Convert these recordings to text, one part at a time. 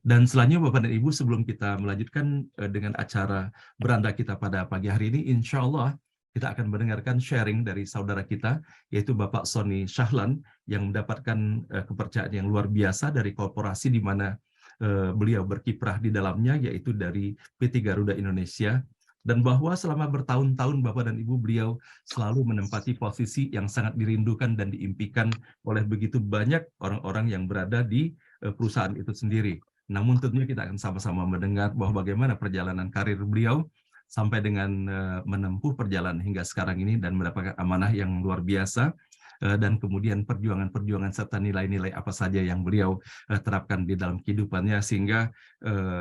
Dan selanjutnya Bapak dan Ibu, sebelum kita melanjutkan dengan acara beranda kita pada pagi hari ini, insya Allah kita akan mendengarkan sharing dari saudara kita, yaitu Bapak Sony Shahlan, yang mendapatkan kepercayaan yang luar biasa dari korporasi di mana beliau berkiprah di dalamnya, yaitu dari PT Garuda Indonesia. Dan bahwa selama bertahun-tahun Bapak dan Ibu, beliau selalu menempati posisi yang sangat dirindukan dan diimpikan oleh begitu banyak orang-orang yang berada di perusahaan itu sendiri. Namun tentunya kita akan sama-sama mendengar bahwa bagaimana perjalanan karir beliau sampai dengan menempuh perjalanan hingga sekarang ini dan mendapatkan amanah yang luar biasa, dan kemudian perjuangan-perjuangan serta nilai-nilai apa saja yang beliau terapkan di dalam kehidupannya sehingga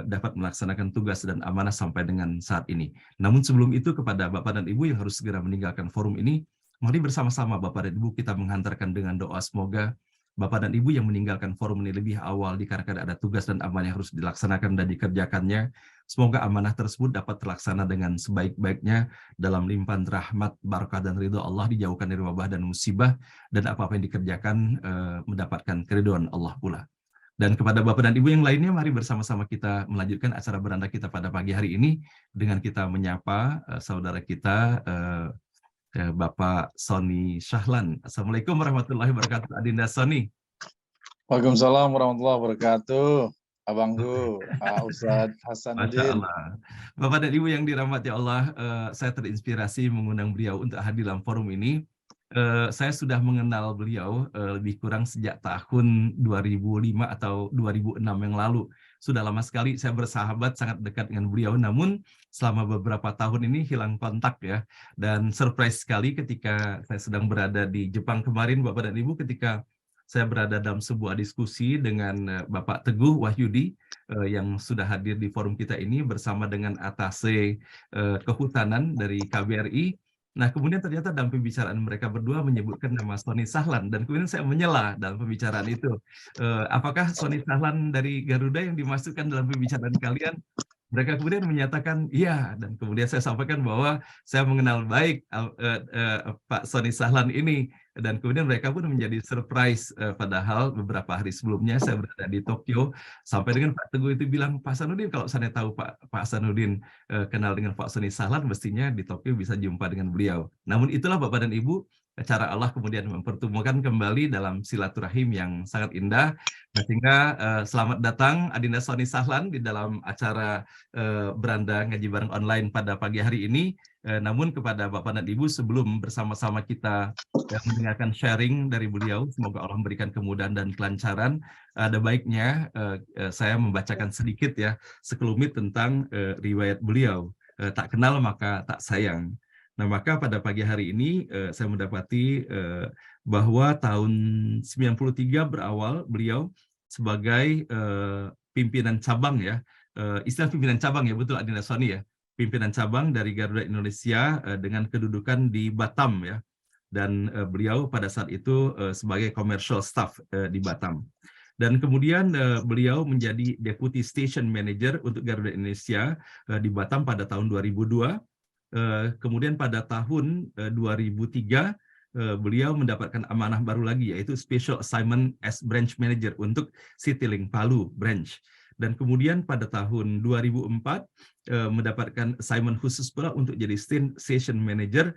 dapat melaksanakan tugas dan amanah sampai dengan saat ini. Namun sebelum itu, kepada Bapak dan Ibu yang harus segera meninggalkan forum ini, mari bersama-sama Bapak dan Ibu kita menghantarkan dengan doa semoga Bapak dan Ibu yang meninggalkan forum ini lebih awal dikarenakan ada tugas dan amanah yang harus dilaksanakan dan dikerjakannya. Semoga amanah tersebut dapat terlaksana dengan sebaik-baiknya dalam limpahan rahmat, barakah, dan ridho Allah, dijauhkan dari wabah dan musibah, dan apa-apa yang dikerjakan mendapatkan keridhaan Allah pula. Dan kepada Bapak dan Ibu yang lainnya, mari bersama-sama kita melanjutkan acara beranda kita pada pagi hari ini dengan kita menyapa saudara kita, Bapak Sony Shahlan. Assalamualaikum warahmatullahi wabarakatuh, Adinda Sony. Waalaikumsalam warahmatullahi wabarakatuh, Abangku, Pak Ustadz Hasanuddin. Masya Allah. Bapak dan Ibu yang dirahmati Allah, saya terinspirasi mengundang beliau untuk hadir dalam forum ini. Saya sudah mengenal beliau lebih kurang sejak tahun 2005 atau 2006 yang lalu. Sudah lama sekali saya bersahabat sangat dekat dengan beliau, namun selama beberapa tahun ini hilang kontak ya. Dan surprise sekali ketika saya sedang berada di Jepang kemarin, Bapak dan Ibu, ketika saya berada dalam sebuah diskusi dengan Bapak Teguh Wahyudi yang sudah hadir di forum kita ini bersama dengan atase kehutanan dari KBRI. Nah, kemudian ternyata dalam pembicaraan mereka berdua menyebutkan nama Sony Shahlan, dan kemudian saya menyela dalam pembicaraan itu. Apakah Sony Shahlan dari Garuda yang dimasukkan dalam pembicaraan kalian? Mereka kemudian menyatakan iya, dan kemudian saya sampaikan bahwa saya mengenal baik Pak Sony Shahlan ini, dan kemudian mereka pun menjadi surprise, padahal beberapa hari sebelumnya saya berada di Tokyo, sampai dengan Pak Teguh itu bilang, Pak Hasanuddin, kalau saya tahu Pak Hasanuddin kenal dengan Pak Sony Shahlan, mestinya di Tokyo bisa jumpa dengan beliau. Namun itulah Bapak dan Ibu, cara Allah kemudian mempertemukan kembali dalam silaturahim yang sangat indah. Nah, sehingga selamat datang Adinda Sony Shahlan di dalam acara beranda ngaji bareng online pada pagi hari ini. Namun kepada Bapak dan Ibu, sebelum bersama-sama kita mendengarkan sharing dari beliau, semoga Allah memberikan kemudahan dan kelancaran, ada baiknya saya membacakan sedikit ya, sekelumit tentang riwayat beliau. Tak kenal maka tak sayang. Nah, maka pada pagi hari ini saya mendapati bahwa tahun 93 berawal beliau sebagai pimpinan cabang ya, istilah pimpinan cabang ya, betul Adinda Sony ya, pimpinan cabang dari Garuda Indonesia dengan kedudukan di Batam ya, dan beliau pada saat itu sebagai commercial staff di Batam. Dan kemudian beliau menjadi Deputy Station Manager untuk Garuda Indonesia di Batam pada tahun 2002. Kemudian pada tahun 2003 beliau mendapatkan amanah baru lagi, yaitu Special Assignment as Branch Manager untuk Citylink Palu Branch. Dan kemudian pada tahun 2004 mendapatkan assignment khusus pula untuk jadi Station Manager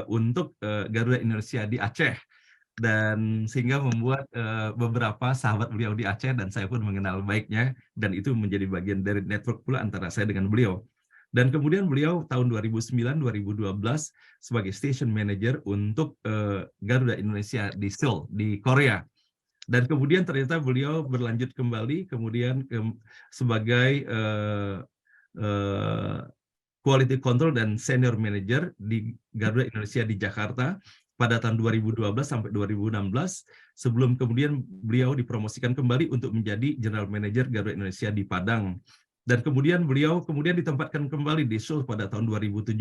untuk Garuda Indonesia di Aceh. Dan sehingga membuat beberapa sahabat beliau di Aceh dan saya pun mengenal baiknya, dan itu menjadi bagian dari network pula antara saya dengan beliau. Dan kemudian beliau tahun 2009-2012 sebagai Station Manager untuk Garuda Indonesia di Seoul, di Korea. Dan kemudian ternyata beliau berlanjut kembali kemudian sebagai Quality Control dan Senior Manager di Garuda Indonesia di Jakarta pada tahun 2012 sampai 2016, sebelum kemudian beliau dipromosikan kembali untuk menjadi General Manager Garuda Indonesia di Padang. Dan kemudian beliau ditempatkan kembali di Seoul pada tahun 2017,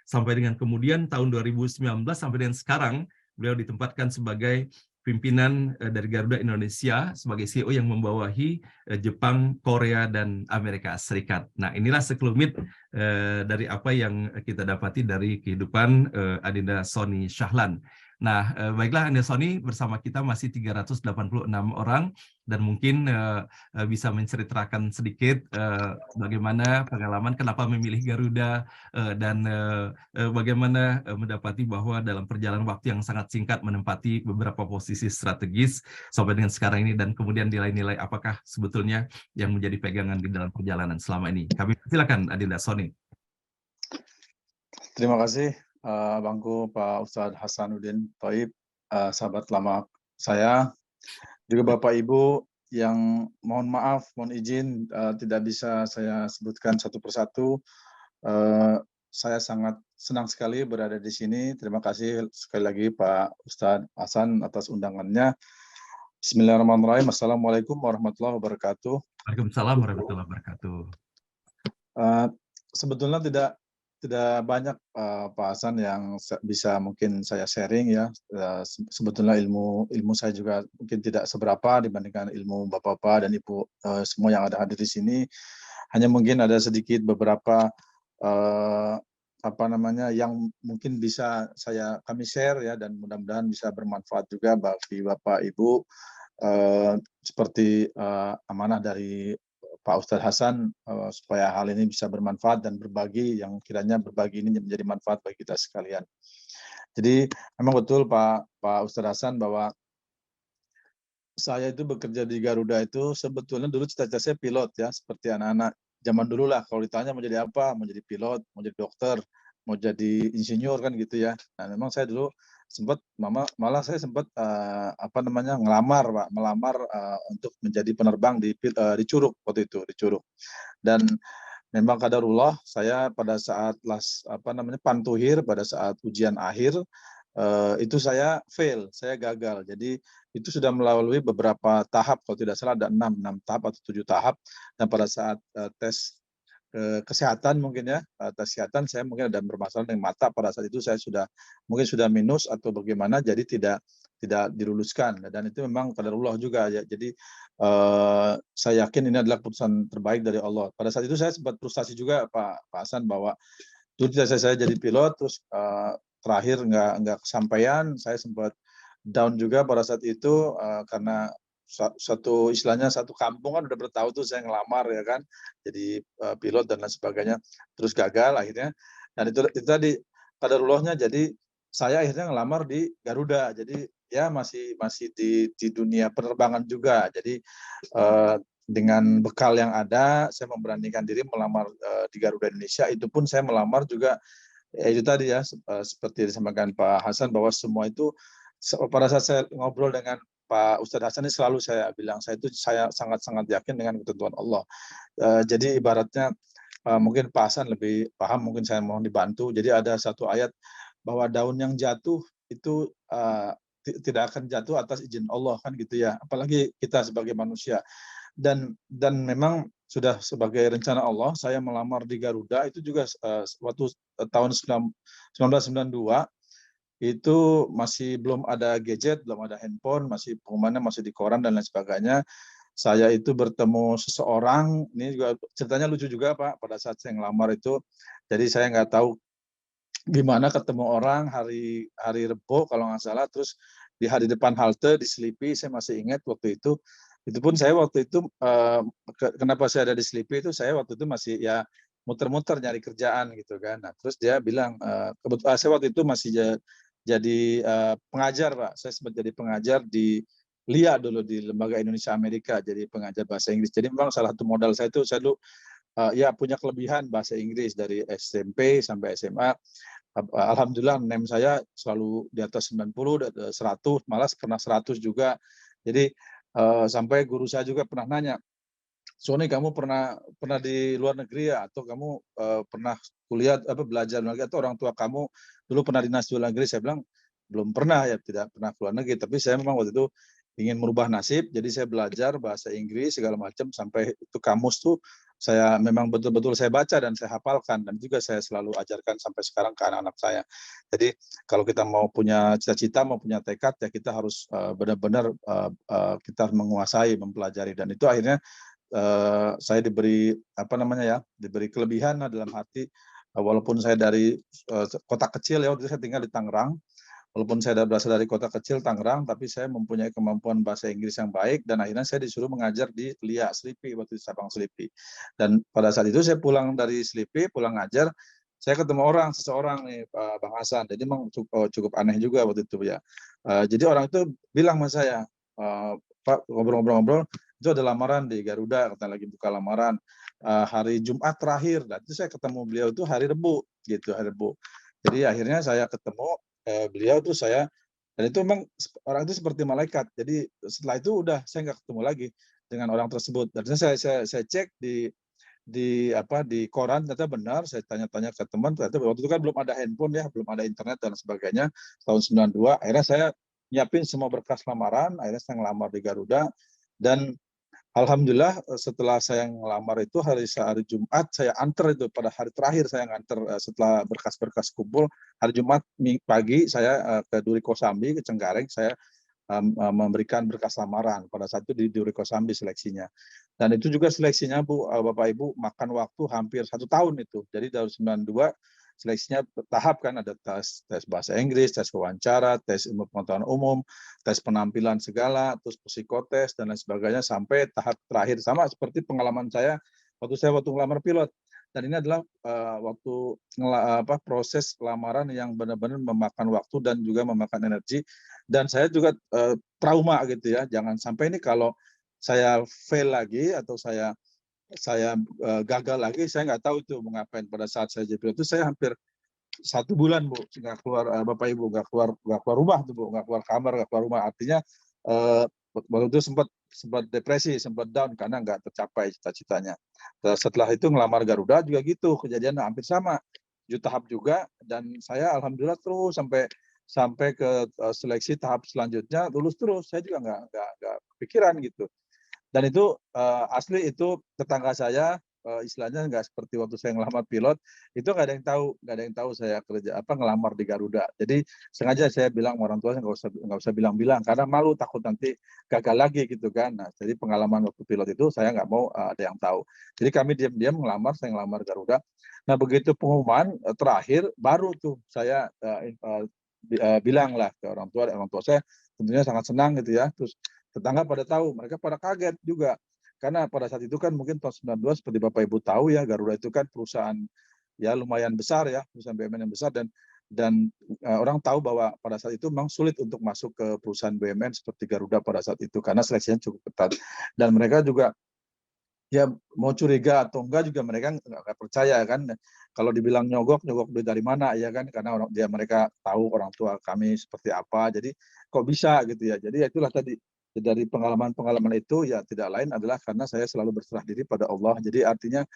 sampai dengan kemudian tahun 2019 sampai dengan sekarang, beliau ditempatkan sebagai pimpinan dari Garuda Indonesia sebagai CEO yang membawahi Jepang, Korea, dan Amerika Serikat. Nah, inilah sekelumit dari apa yang kita dapati dari kehidupan Adinda Sony Shahlan. Nah, baiklah Andersoni, bersama kita masih 386 orang dan mungkin bisa menceritakan sedikit bagaimana pengalaman kenapa memilih Garuda dan bagaimana mendapati bahwa dalam perjalanan waktu yang sangat singkat menempati beberapa posisi strategis sampai dengan sekarang ini, dan kemudian nilai-nilai apakah sebetulnya yang menjadi pegangan di dalam perjalanan selama ini. Kami silakan Adinda Soni. Terima kasih Abangku Pak Ustadz Hasanuddin Thaib, sahabat lama saya, juga Bapak Ibu yang mohon maaf, mohon izin tidak bisa saya sebutkan satu persatu. Saya sangat senang sekali berada di sini. Terima kasih sekali lagi Pak Ustadz Hasan atas undangannya. Bismillahirrahmanirrahim. Assalamualaikum warahmatullahi wabarakatuh. Waalaikumsalam warahmatullahi wabarakatuh. Sebetulnya tidak banyak Pak Hasan yang bisa mungkin saya sharing ya. Sebetulnya ilmu saya juga mungkin tidak seberapa dibandingkan ilmu Bapak-bapak dan Ibu semua yang ada hadir di sini. Hanya mungkin ada sedikit beberapa yang mungkin bisa kami share ya, dan mudah-mudahan bisa bermanfaat juga bagi Bapak Ibu, seperti amanah dari Pak Ustadz Hasan, supaya hal ini bisa bermanfaat dan berbagi, yang kiranya berbagi ini menjadi manfaat bagi kita sekalian. Jadi memang betul Pak Ustadz Hasan bahwa saya itu bekerja di Garuda itu sebetulnya dulu cita-cita saya pilot ya, seperti anak-anak zaman dulu lah. Kalau ditanya mau jadi apa, mau jadi pilot, mau jadi dokter, mau jadi insinyur kan gitu ya. Nah memang saya dulu sempat malah saya sempat melamar untuk menjadi penerbang di Curug waktu itu, di Curug. Dan memang kadarullah saya pada saat pantuhir, pada saat ujian akhir itu saya fail, saya gagal. Jadi itu sudah melalui beberapa tahap, kalau tidak salah ada 6 tahap atau 7 tahap. Dan pada saat tes kesehatan mungkin ya, tes kesehatan saya mungkin ada bermasalah dengan mata. Pada saat itu saya mungkin sudah minus atau bagaimana, jadi tidak diluluskan. Dan itu memang qadarullah juga ya. Jadi saya yakin ini adalah keputusan terbaik dari Allah. Pada saat itu saya sempat frustasi juga Pak Hasan, bahwa dulu saya jadi pilot, terus terakhir nggak kesampaian. Saya sempat down juga pada saat itu karena satu kampung kan udah bertahu tuh saya ngelamar ya kan, jadi pilot dan lain sebagainya, terus gagal akhirnya. Dan itu tadi qadarullahnya, jadi saya akhirnya ngelamar di Garuda. Jadi ya masih di dunia penerbangan juga. Jadi dengan bekal yang ada, saya memberanikan diri melamar di Garuda Indonesia. Itu pun saya melamar juga itu tadi ya, seperti disampaikan Pak Hasan, bahwa semua itu pada saat saya ngobrol dengan Pak Ustadz Hasan ini selalu saya bilang, saya sangat-sangat yakin dengan ketentuan Allah. Jadi ibaratnya mungkin Pak Hasan lebih paham, mungkin saya mohon dibantu. Jadi ada satu ayat bahwa daun yang jatuh itu tidak akan jatuh atas izin Allah kan gitu ya. Apalagi kita sebagai manusia. Dan memang sudah sebagai rencana Allah, saya melamar di Garuda itu juga waktu tahun 1992 itu masih belum ada gadget, belum ada handphone, masih pengumumannya masih di koran dan lain sebagainya. Saya itu bertemu seseorang, ini juga ceritanya lucu juga Pak, pada saat saya ngelamar itu. Jadi saya nggak tahu gimana ketemu orang hari Rebo kalau nggak salah, terus di depan halte di Selipi, saya masih ingat waktu itu. Itu pun saya waktu itu kenapa saya ada di Selipi itu, saya waktu itu masih ya muter-muter nyari kerjaan gitu kan. Nah, terus dia bilang kebetulan saya waktu itu masih jadi pengajar Pak. Saya sempat jadi pengajar di LIA dulu, di Lembaga Indonesia Amerika, jadi pengajar bahasa Inggris. Jadi memang salah satu modal saya itu, saya dulu ya punya kelebihan bahasa Inggris dari SMP sampai SMA. Alhamdulillah NEM saya selalu di atas 90, 100, malah pernah 100 juga. Jadi sampai guru saya juga pernah nanya, Sony, kamu pernah di luar negeri ya, atau kamu pernah kuliah belajar lagi, atau orang tua kamu dulu pernah dinas di luar negeri? Saya bilang belum pernah ya, tidak pernah keluar negeri, tapi saya memang waktu itu ingin merubah nasib, jadi saya belajar bahasa Inggris segala macam, sampai itu kamus tuh saya memang betul-betul saya baca dan saya hafalkan, dan juga saya selalu ajarkan sampai sekarang ke anak-anak saya. Jadi kalau kita mau punya cita-cita, mau punya tekad, ya kita harus benar-benar kita menguasai, mempelajari, dan itu akhirnya saya diberi diberi kelebihan dalam arti walaupun saya dari kota kecil ya, waktu itu saya tinggal di Tangerang, Walaupun saya berasal dari kota kecil Tangerang, tapi saya mempunyai kemampuan bahasa Inggris yang baik dan akhirnya saya disuruh mengajar di LIA Selipi, waktu di Sabang Selipi. Dan pada saat itu saya pulang dari Selipi, pulang ngajar, saya ketemu seseorang nih, Bang Hasan. Jadi memang cukup aneh juga waktu itu ya. Jadi orang itu bilang sama saya, Pak, ngobrol-ngobrol, itu ada lamaran di Garuda, katanya lagi buka lamaran hari Jumat terakhir. Dan itu saya ketemu beliau itu hari Rebu, gitu, hari Rebu. Jadi akhirnya saya ketemu beliau tuh dan itu memang orang itu seperti malaikat. Jadi setelah itu udah saya nggak ketemu lagi dengan orang tersebut. Dan saya cek di koran, ternyata benar. Saya tanya-tanya ke teman, ternyata waktu itu kan belum ada handphone ya, belum ada internet dan sebagainya. Tahun 92, akhirnya saya nyiapin semua berkas lamaran, akhirnya saya ngelamar di Garuda. Dan alhamdulillah setelah saya ngelamar itu hari Jumat saya antar itu pada hari terakhir saya nganter setelah berkas-berkas kumpul hari Jumat pagi saya ke Duri Kosambi ke Cengkareng saya memberikan berkas lamaran pada saat itu di Duri Kosambi seleksinya dan itu juga seleksinya Bu Bapak Ibu makan waktu hampir 1 tahun itu jadi dari 92 seleksinya bertahap kan ada tes bahasa Inggris, tes wawancara, tes ilmu pengetahuan umum, tes penampilan segala, terus psikotes dan lain sebagainya sampai tahap terakhir sama seperti pengalaman saya waktu ngelamar pilot. Dan ini adalah proses lamaran yang benar-benar memakan waktu dan juga memakan energi. Dan saya juga trauma gitu ya, jangan sampai ini kalau saya fail lagi atau saya gagal lagi, saya nggak tahu itu mau ngapain. Pada saat saya jadi pilot itu saya hampir 1 bulan Bu, nggak keluar Bapak Ibu, nggak keluar rumah tuh Bu, nggak keluar kamar, nggak keluar rumah. Artinya waktu itu sempat depresi, sempat down karena nggak tercapai cita-citanya. Setelah itu ngelamar Garuda juga gitu, kejadian hampir sama, 7 tahap juga, dan saya alhamdulillah terus sampai ke seleksi tahap selanjutnya lulus terus. Saya juga nggak kepikiran gitu. Dan itu asli itu tetangga saya istilahnya nggak seperti waktu saya ngelamar pilot, itu nggak ada yang tahu saya ngelamar di Garuda. Jadi sengaja saya bilang sama orang tua saya nggak usah bilang-bilang karena malu takut nanti gagal lagi gitu kan. Nah, jadi pengalaman waktu pilot itu saya nggak mau ada yang tahu. Jadi kami diam-diam saya ngelamar Garuda. Nah begitu pengumuman terakhir baru tuh saya bilang lah ke orang tua saya tentunya sangat senang gitu ya. Terus tetangga pada tahu, mereka pada kaget juga. Karena pada saat itu kan mungkin tahun 92 seperti Bapak Ibu tahu ya, Garuda itu kan perusahaan ya lumayan besar ya, perusahaan BUMN yang besar dan orang tahu bahwa pada saat itu memang sulit untuk masuk ke perusahaan BUMN seperti Garuda pada saat itu karena seleksinya cukup ketat. Dan mereka juga ya mau curiga atau enggak juga mereka nggak percaya kan. Kalau dibilang nyogok duit dari mana ya kan karena mereka tahu orang tua kami seperti apa. Jadi kok bisa gitu ya. Jadi itulah tadi dari pengalaman-pengalaman itu ya tidak lain adalah karena saya selalu berserah diri pada Allah. Jadi artinya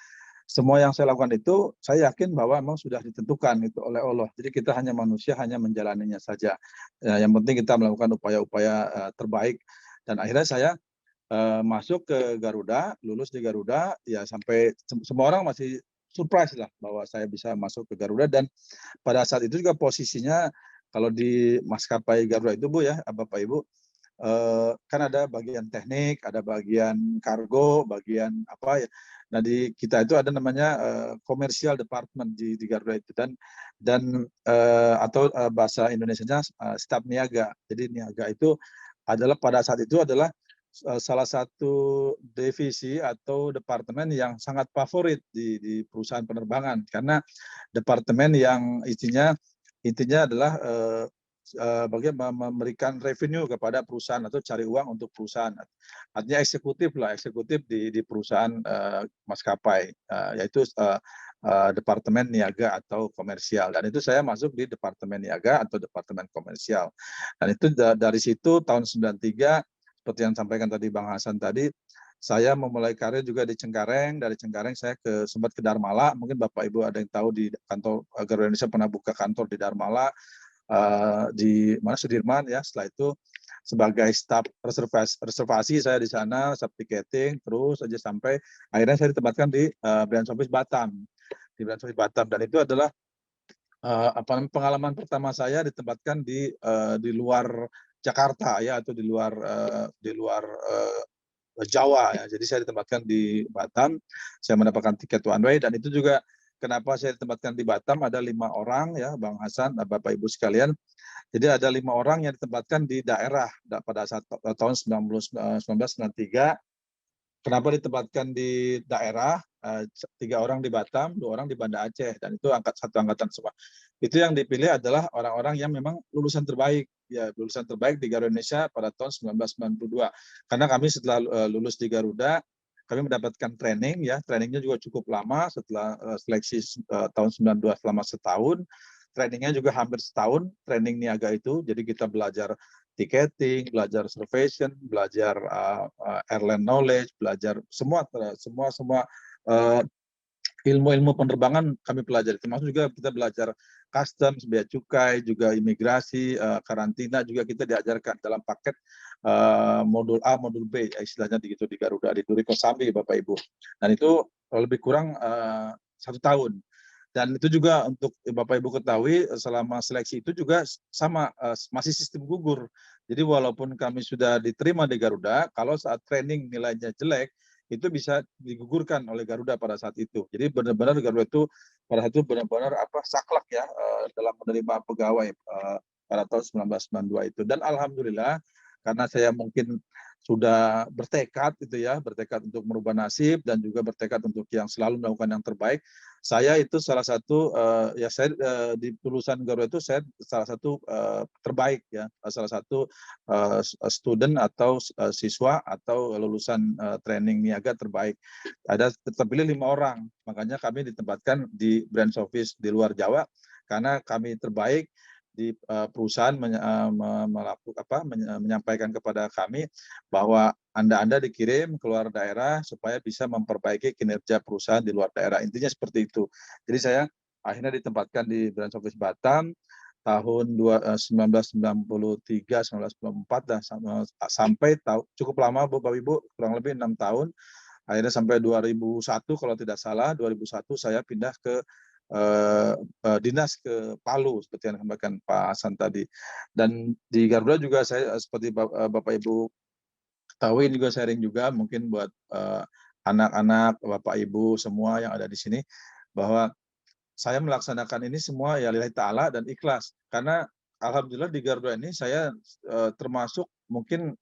semua yang saya lakukan itu saya yakin bahwa memang sudah ditentukan itu oleh Allah. Jadi kita hanya manusia hanya menjalaninya saja. Yang penting kita melakukan upaya-upaya terbaik dan akhirnya saya masuk ke Garuda, lulus di Garuda, ya sampai semua orang masih surprise lah bahwa saya bisa masuk ke Garuda dan pada saat itu juga posisinya kalau di maskapai Garuda itu Bu ya, Bapak Ibu, kan ada bagian teknik, ada bagian kargo, bagian apa ya. Nah di kita itu ada namanya commercial department di Garuda itu dan atau bahasa Indonesianya staf niaga. Jadi niaga itu adalah pada saat itu adalah salah satu divisi atau departemen yang sangat favorit di perusahaan penerbangan karena departemen yang intinya adalah bagaimana memberikan revenue kepada perusahaan atau cari uang untuk perusahaan. Artinya eksekutif di perusahaan maskapai, yaitu departemen niaga atau komersial. Dan itu saya masuk di departemen niaga atau departemen komersial. Dan itu dari situ tahun 93 seperti yang sampaikan tadi Bang Hasan tadi, saya memulai karir juga di Cengkareng. Dari Cengkareng saya sempat ke Darmala. Mungkin Bapak Ibu ada yang tahu di kantor Garuda Indonesia pernah buka kantor di Darmala, di mana Sudirman ya. Setelah itu sebagai staf reservasi saya di sana, staf tiketing, terus aja sampai akhirnya saya ditempatkan di Brand Service Batam. Di Brand Service Batam dan itu adalah pengalaman pertama saya ditempatkan di luar Jakarta ya atau di luar Jawa ya. Jadi saya ditempatkan di Batam, saya mendapatkan tiket one way dan itu juga kenapa saya ditempatkan di Batam ada 5 orang ya Bang Hasan, Bapak Ibu sekalian. Jadi ada 5 orang yang ditempatkan di daerah pada saat tahun 1993. Kenapa ditempatkan di daerah, 3 orang di Batam, 2 orang di Banda Aceh, dan itu satu angkatan semua. Itu yang dipilih adalah orang-orang yang memang lulusan terbaik, ya lulusan terbaik di Garuda Indonesia pada tahun 1992. Karena kami setelah lulus di Garuda, kami mendapatkan training ya, trainingnya juga cukup lama setelah seleksi tahun 92 selama setahun. Trainingnya juga hampir setahun, training niaga itu. Jadi kita belajar ticketing, belajar reservation, belajar airline knowledge, belajar semua uh, ilmu-ilmu penerbangan kami pelajari. Termasuk juga kita belajar customs, bea cukai, juga imigrasi, karantina juga kita diajarkan dalam paket modul A, modul B, istilahnya gitu di Garuda, di Turi Kosambi, Bapak Ibu. Dan itu lebih kurang 1 tahun. Dan itu juga untuk Bapak Ibu ketahui selama seleksi itu juga sama masih sistem gugur. Jadi walaupun kami sudah diterima di Garuda, kalau saat training nilainya jelek, itu bisa digugurkan oleh Garuda pada saat itu. Jadi benar-benar Garuda itu pada saat itu benar-benar saklek ya dalam menerima pegawai pada tahun 1992 itu. Dan alhamdulillah karena saya mungkin sudah bertekad itu ya, bertekad untuk merubah nasib dan juga bertekad untuk yang selalu melakukan yang terbaik. Saya itu salah satu ya saya di lulusan Garuda itu saya salah satu terbaik ya, salah satu student atau siswa atau lulusan training niaga terbaik. Ada terpilih 5 orang, makanya kami ditempatkan di branch office di luar Jawa karena kami terbaik di perusahaan menyampaikan kepada kami bahwa Anda dikirim keluar daerah supaya bisa memperbaiki kinerja perusahaan di luar daerah. Intinya seperti itu. Jadi saya akhirnya ditempatkan di branch office Batam tahun 1993, 1994 dan sampai cukup lama Bapak Ibu, kurang lebih 6 tahun. Akhirnya sampai 2001 kalau tidak salah, 2001 saya pindah ke dinas ke Palu seperti yang disampaikan Pak Hasan tadi. Dan di Garuda juga saya seperti Bapak Ibu ketahui juga sharing juga mungkin buat anak-anak, Bapak Ibu semua yang ada di sini bahwa saya melaksanakan ini semua ya lillahi ta'ala dan ikhlas. Karena alhamdulillah di Garuda ini saya termasuk mungkin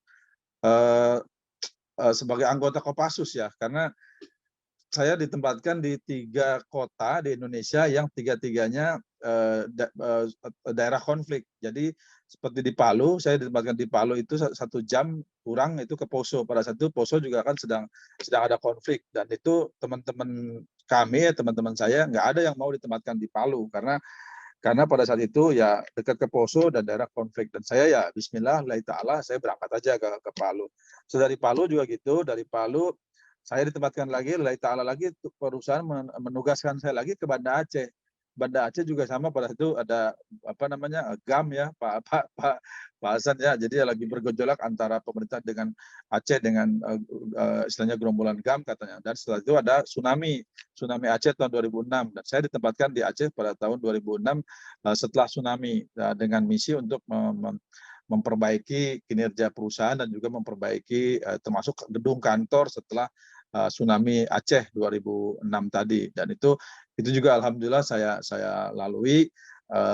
sebagai anggota Kopassus ya, karena saya ditempatkan di 3 kota di Indonesia yang tiga-tiganya daerah konflik. Jadi seperti di Palu, saya ditempatkan di Palu itu 1 jam kurang itu ke Poso. Pada saat itu Poso juga kan sedang ada konflik dan itu teman-teman kami, teman-teman saya nggak ada yang mau ditempatkan di Palu karena pada saat itu ya dekat ke Poso dan daerah konflik dan saya ya Bismillah, lillahi ta'ala saya berangkat aja ke Palu. So dari Palu juga gitu, dari Palu saya ditempatkan lagi, lillahi ta'ala lagi, perusahaan menugaskan saya lagi ke Banda Aceh. Banda Aceh juga sama pada itu ada GAM ya Pak Hasan ya. Jadi lagi bergejolak antara pemerintah dengan Aceh dengan istilahnya gerombolan GAM katanya. Dan setelah itu ada tsunami Aceh tahun 2006 dan saya ditempatkan di Aceh pada tahun 2006 setelah tsunami dengan misi untuk memperbaiki kinerja perusahaan dan juga memperbaiki termasuk gedung kantor setelah tsunami Aceh 2006 tadi. Dan itu juga alhamdulillah saya lalui,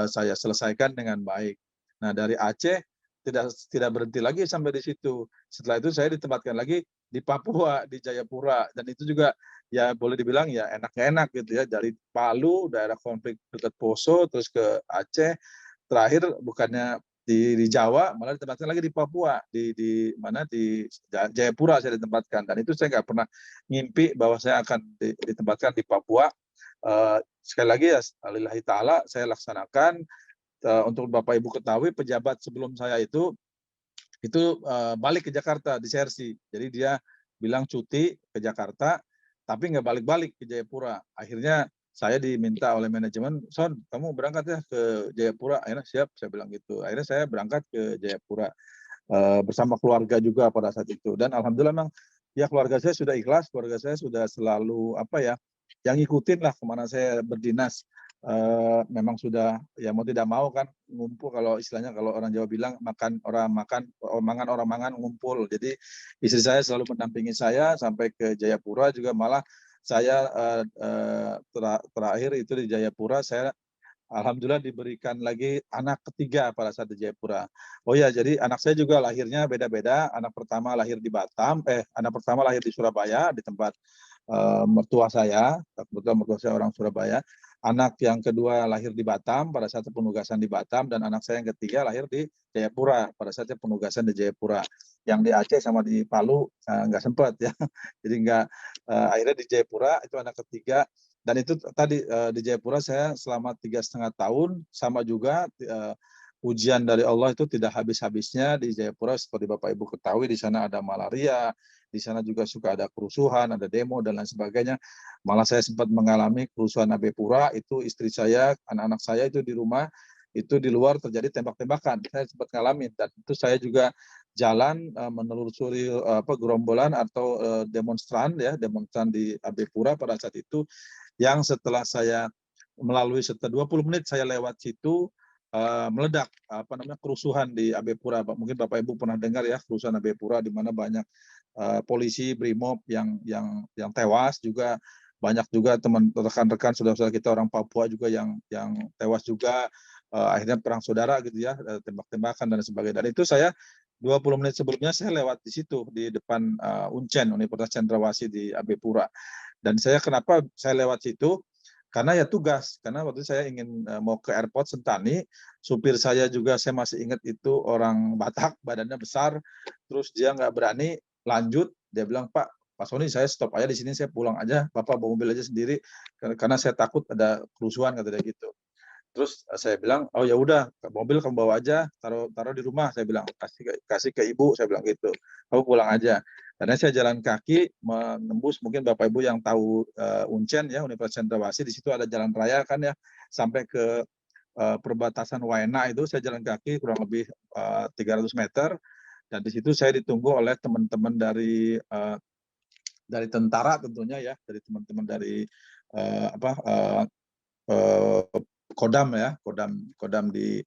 saya selesaikan dengan baik. Nah dari Aceh tidak berhenti lagi sampai di situ. Setelah itu saya ditempatkan lagi di Papua, di Jayapura, dan itu juga ya boleh dibilang ya enak gitu ya, dari Palu daerah konflik dekat Poso terus ke Aceh, terakhir bukannya di Jawa malah ditempatkan lagi di Papua, di mana di Jayapura saya ditempatkan, dan itu saya nggak pernah ngimpi bahwa saya akan ditempatkan di Papua. Sekali lagi ya lillahi ta'ala saya laksanakan. Untuk Bapak Ibu ketahui pejabat sebelum saya itu balik ke Jakarta di Sersi. Jadi dia bilang cuti ke Jakarta, tapi nggak balik-balik ke Jayapura. Akhirnya saya diminta oleh manajemen, Son, kamu berangkat ya ke Jayapura. Akhirnya siap, saya bilang gitu. Akhirnya saya berangkat ke Jayapura bersama keluarga juga pada saat itu. Dan alhamdulillah memang ya keluarga saya sudah ikhlas, keluarga saya sudah selalu yang ngikutin lah kemana saya berdinas. Memang sudah ya mau tidak mau kan ngumpul, kalau istilahnya kalau orang Jawa bilang makan orang makan, mangan orang mangan ngumpul. Jadi istri saya selalu mendampingi saya sampai ke Jayapura juga, malah saya terakhir itu di Jayapura saya alhamdulillah diberikan lagi anak ketiga pada saat di Jayapura. Oh ya, jadi anak saya juga lahirnya beda-beda. Anak pertama lahir di Batam, anak pertama lahir di Surabaya di tempat mertua saya. Kebetulan mertua saya orang Surabaya. Anak yang kedua lahir di Batam pada saat penugasan di Batam, dan anak saya yang ketiga lahir di Jayapura pada saat penugasan di Jayapura. Yang di Aceh sama di Palu nggak sempat ya. Jadi nggak, akhirnya di Jayapura itu anak ketiga. Dan itu tadi di Jayapura saya selama 3,5 tahun, sama juga ujian dari Allah itu tidak habis-habisnya di Jayapura. Seperti Bapak Ibu ketahui, di sana ada malaria, di sana juga suka ada kerusuhan, ada demo dan lain sebagainya. Malah saya sempat mengalami kerusuhan Abe Pura, itu istri saya, anak-anak saya itu di rumah, itu di luar terjadi tembak-tembakan. Saya sempat ngalamin, dan itu saya juga jalan menelusuri gerombolan atau demonstran ya, demonstran di Abe Pura pada saat itu, yang setelah saya melalui setelah 20 menit saya lewat situ, meledak kerusuhan di Abe Pura. Mungkin Bapak Ibu pernah dengar ya kerusuhan Abe Pura, di mana banyak polisi BRIMOB yang tewas, juga banyak juga teman rekan-rekan saudara-saudara kita orang Papua juga yang tewas juga, akhirnya perang saudara gitu ya, tembak-tembakan dan sebagainya. Dan itu saya 20 menit sebelumnya saya lewat di situ di depan Uncen Universitas Cendrawasih di Abe Pura. Dan saya kenapa saya lewat situ, karena ya tugas, karena waktu itu saya ingin mau ke airport Sentani, supir saya juga saya masih ingat itu orang Batak, badannya besar, terus dia nggak berani lanjut, dia bilang, Pak Sony, saya stop aja di sini, saya pulang aja, Bapak bawa mobil aja sendiri, karena saya takut ada kerusuhan, kata dia gitu. Terus saya bilang, oh ya udah, mobil kamu bawa aja, taruh di rumah, saya bilang, kasih ke ibu, saya bilang gitu, kamu pulang aja. Karena saya jalan kaki menembus, mungkin Bapak Ibu yang tahu Uncen ya, Universitas Cendrawasih, di situ ada jalan raya kan ya, sampai ke perbatasan Waena, itu saya jalan kaki kurang lebih 300 meter, dan di situ saya ditunggu oleh teman-teman dari tentara tentunya ya, dari teman-teman dari uh, apa uh, uh, Kodam ya, Kodam di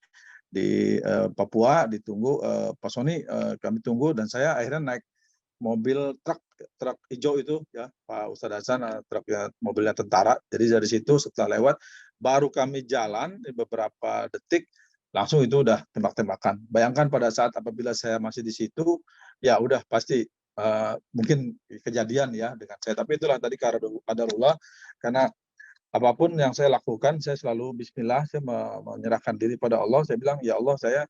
Papua, ditunggu Pak Sony, kami tunggu, dan saya akhirnya naik mobil truk hijau itu ya Pak Ustadz Hasan, truknya mobilnya tentara. Jadi dari situ setelah lewat baru kami jalan beberapa detik, langsung itu udah tembak-tembakan. Bayangkan pada saat apabila saya masih di situ, ya udah pasti mungkin kejadian ya dengan saya. Tapi itulah tadi kadarullah, karena apapun yang saya lakukan, saya selalu bismillah, saya menyerahkan diri pada Allah. Saya bilang, ya Allah, saya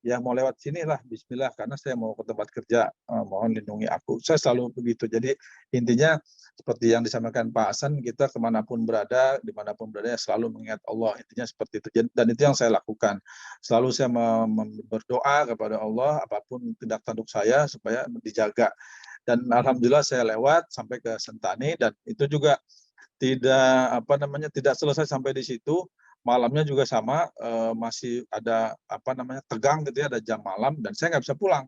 yang mau lewat sini lah bismillah, karena saya mau ke tempat kerja, mohon lindungi aku. Saya selalu begitu. Jadi intinya seperti yang disampaikan Pak Hasan, kita kemanapun berada, dimanapun berada, ya selalu mengingat Allah. Intinya seperti itu. Dan itu yang saya lakukan. Selalu saya berdoa kepada Allah, apapun tindak tanduk saya, supaya dijaga. Dan alhamdulillah saya lewat sampai ke Sentani, dan itu juga tidak selesai sampai di situ. Malamnya juga sama, masih ada tegang gitu ya, ada jam malam, dan saya nggak bisa pulang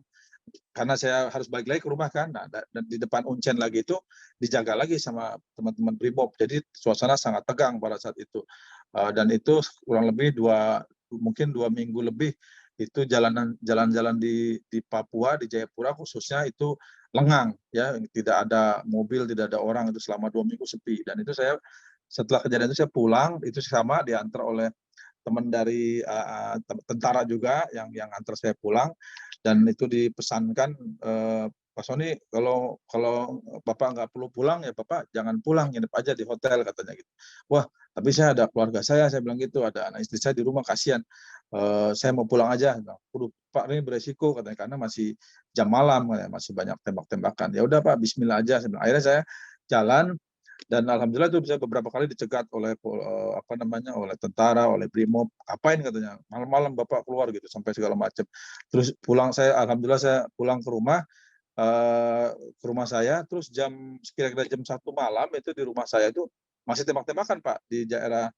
karena saya harus balik lagi ke rumah kan. Nah, dan di depan Uncen lagi itu dijaga lagi sama teman-teman Brimob, jadi suasana sangat tegang pada saat itu. Dan itu kurang lebih mungkin 2 minggu lebih, itu jalan-jalan di Papua, di Jayapura khususnya, itu lengang ya, tidak ada mobil, tidak ada orang, itu selama 2 minggu sepi. Dan itu saya, setelah kejadian itu saya pulang, itu sama diantar oleh teman dari tentara juga yang antar saya pulang, dan itu dipesankan, Pak Sony, kalau Bapak nggak perlu pulang, ya Bapak jangan pulang, nginep aja di hotel, katanya gitu. Wah, tapi saya ada keluarga saya bilang gitu, ada anak istri saya di rumah, kasihan. Saya mau pulang aja. Waduh, Pak, ini beresiko, katanya, karena masih jam malam, masih banyak tembak-tembakan. Ya udah Pak, bismillah aja. Akhirnya saya jalan, dan alhamdulillah itu bisa beberapa kali dicegat oleh oleh tentara, oleh Brimob. Apain, katanya, malam-malam Bapak keluar gitu, sampai segala macam. Terus alhamdulillah saya pulang ke rumah saya, terus kira-kira jam 1 malam itu di rumah saya itu masih tembak-tembakan Pak, di daerah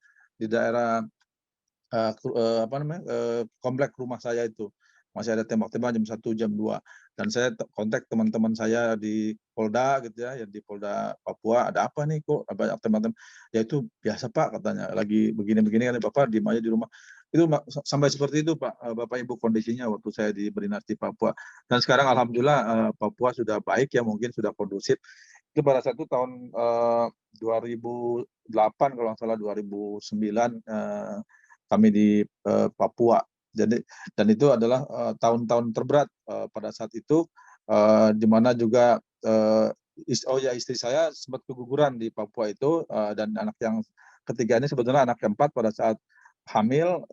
komplek rumah saya itu. Masih ada tembak-tembak jam 1, jam 2. Dan saya kontak teman-teman saya di Polda gitu ya, yang di Polda Papua, ada apa nih kok banyak tembak-tembak. Ya itu biasa Pak, katanya, lagi begini-begini kan Bapak diem aja di rumah. Itu sampai seperti itu Pak, Bapak Ibu, kondisinya waktu saya diberi di Papua. Dan sekarang alhamdulillah Papua sudah baik ya, mungkin sudah kondusif. Itu pada saat itu tahun 2008 kalau nggak salah, 2009, kami di Papua. Jadi dan itu adalah tahun-tahun terberat pada saat itu, di mana juga istri saya sempat keguguran di Papua itu, dan anak yang ketiga ini sebetulnya anak keempat pada saat hamil,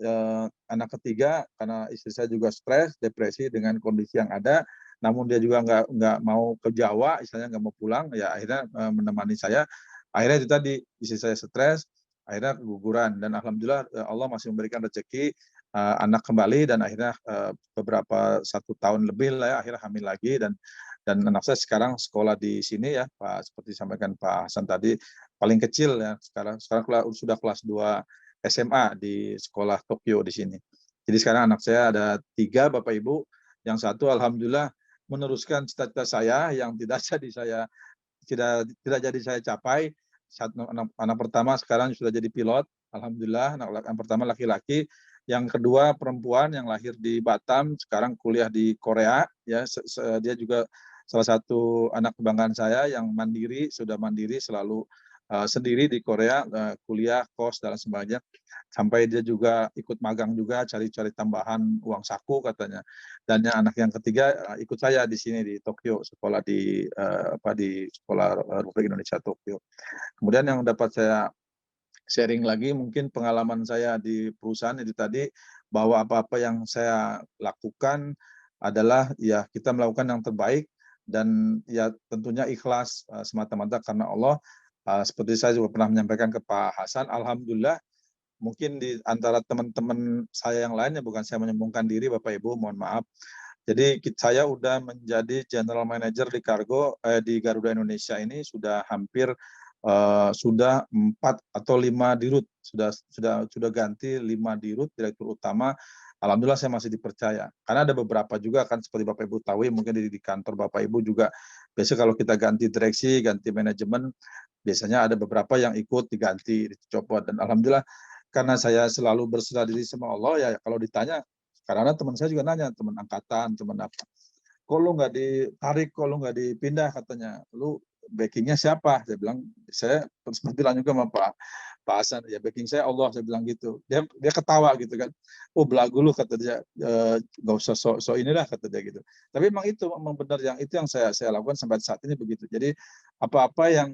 anak ketiga karena istri saya juga stres, depresi dengan kondisi yang ada, namun dia juga nggak mau ke Jawa, istilahnya nggak mau pulang, ya akhirnya menemani saya. Akhirnya itu tadi, istri saya stres, akhirnya keguguran dan alhamdulillah Allah masih memberikan rezeki anak kembali dan akhirnya beberapa 1 tahun lebih lah ya, akhirnya hamil lagi dan anak saya sekarang sekolah di sini ya, Pak, seperti disampaikan Pak Hasan tadi, paling kecil ya sekarang sudah kelas 2 SMA di sekolah Tokyo di sini. Jadi sekarang anak saya ada 3 Bapak Ibu, yang satu alhamdulillah meneruskan cita-cita saya yang tidak jadi saya tidak jadi saya capai. Anak pertama sekarang sudah jadi pilot, alhamdulillah. Anak yang pertama laki-laki, yang kedua perempuan yang lahir di Batam, sekarang kuliah di Korea. Ya, dia juga salah satu anak kebanggaan saya yang mandiri, sudah mandiri selalu sendiri di Korea, kuliah, kos dan sebagainya. Sampai dia juga ikut magang juga, cari-cari tambahan uang saku katanya. Dan yang anak yang ketiga ikut saya di sini di Tokyo, sekolah di sekolah Republik Indonesia Tokyo. Kemudian yang dapat saya sharing lagi mungkin pengalaman saya di perusahaan itu tadi, bahwa apa-apa yang saya lakukan adalah ya kita melakukan yang terbaik dan ya tentunya ikhlas semata-mata karena Allah. Seperti saya juga pernah menyampaikan ke Pak Hasan, alhamdulillah mungkin di antara teman-teman saya yang lainnya, bukan saya menyombongkan diri Bapak Ibu, mohon maaf. Jadi saya udah menjadi general manager di di Garuda Indonesia ini sudah hampir sudah 4 atau 5 dirut, sudah ganti 5 dirut, direktur utama. Alhamdulillah saya masih dipercaya. Karena ada beberapa juga kan seperti Bapak Ibu tahu mungkin di kantor Bapak Ibu juga biasanya kalau kita ganti direksi, ganti manajemen, biasanya ada beberapa yang ikut diganti, dicopot dan alhamdulillah karena saya selalu berserah diri sama Allah ya kalau ditanya karena teman saya juga nanya, teman angkatan, teman apa, kok lu nggak ditarik, kok lu nggak dipindah katanya, lu backingnya siapa? Saya bilang, saya sempat bilang juga sama Pak Hasan, ya backing saya Allah, saya bilang gitu. Dia ketawa gitu kan, oh belagu lu kata dia, nggak usah sok inilah kata dia gitu. Tapi memang itu memang benar yang itu yang saya lakukan sampai saat ini begitu. Jadi apa-apa yang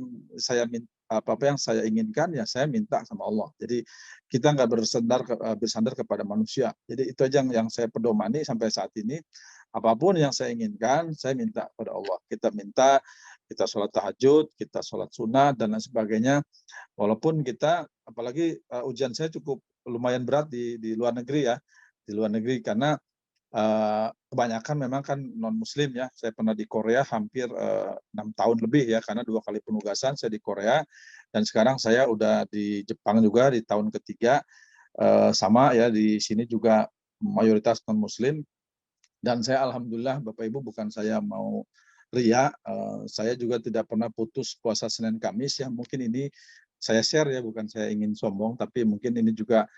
saya inginkan ya saya minta sama Allah. Jadi kita nggak bersandar kepada manusia. Jadi itu aja yang saya pedomani sampai saat ini. Apapun yang saya inginkan, saya minta kepada Allah. Kita sholat tahajud, kita sholat sunnah, dan lain sebagainya. Walaupun kita, apalagi ujian saya cukup lumayan berat di luar negeri ya. Di luar negeri, karena kebanyakan memang kan non-muslim ya. Saya pernah di Korea hampir 6 tahun lebih ya, karena 2 kali penugasan saya di Korea. Dan sekarang saya udah di Jepang juga di tahun ketiga. Sama ya, di sini juga mayoritas non-muslim. Dan saya alhamdulillah Bapak Ibu, bukan saya mau ria, saya juga tidak pernah putus puasa Senin Kamis ya. Mungkin ini saya share ya, bukan saya ingin sombong, tapi mungkin ini juga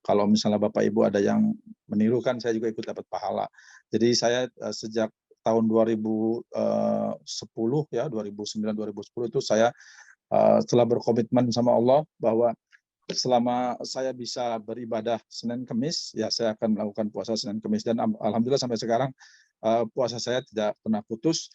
kalau misalnya Bapak Ibu ada yang meniru kan saya juga ikut dapat pahala. Jadi saya sejak tahun 2010 ya, 2009 2010 itu saya setelah berkomitmen sama Allah bahwa selama saya bisa beribadah Senin Kemis, ya saya akan melakukan puasa Senin Kemis. Dan alhamdulillah sampai sekarang puasa saya tidak pernah putus.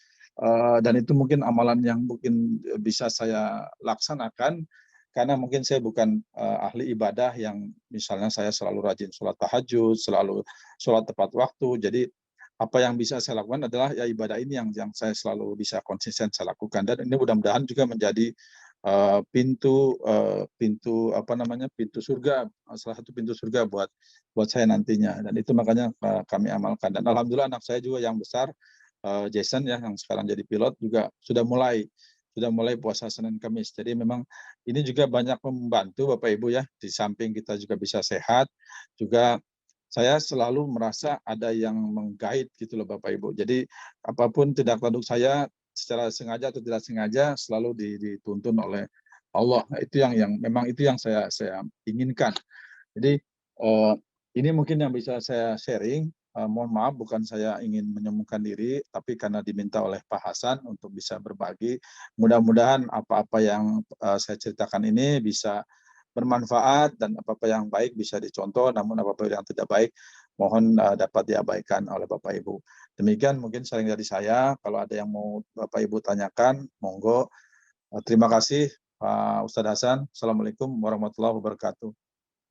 Dan itu mungkin amalan yang mungkin bisa saya laksanakan, karena mungkin saya bukan ahli ibadah yang misalnya saya selalu rajin sholat tahajud, selalu sholat tepat waktu. Jadi apa yang bisa saya lakukan adalah ya ibadah ini yang saya selalu bisa konsisten saya lakukan. Dan ini mudah-mudahan juga menjadi pintu surga, salah satu pintu surga buat saya nantinya. Dan itu makanya kami amalkan. Dan alhamdulillah anak saya juga yang besar, Jason ya, yang sekarang jadi pilot juga sudah mulai puasa Senin Kamis. Jadi memang ini juga banyak membantu Bapak Ibu ya, di samping kita juga bisa sehat, juga saya selalu merasa ada yang meng-guide gitu loh Bapak Ibu. Jadi apapun tindak tanduk saya secara sengaja atau tidak sengaja selalu dituntun oleh Allah. Nah, itu yang memang itu yang saya inginkan. Jadi ini mungkin yang bisa saya sharing. Mohon maaf, bukan saya ingin menyombongkan diri, tapi karena diminta oleh Pak Hasan untuk bisa berbagi. Mudah-mudahan apa-apa yang saya ceritakan ini bisa bermanfaat dan apa-apa yang baik bisa dicontoh, namun apa-apa yang tidak baik mohon dapat diabaikan oleh Bapak Ibu. Demikian mungkin sharing dari saya. Kalau ada yang mau Bapak Ibu tanyakan, monggo. Terima kasih Pak Ustadz Hasan. Assalamualaikum warahmatullahi wabarakatuh.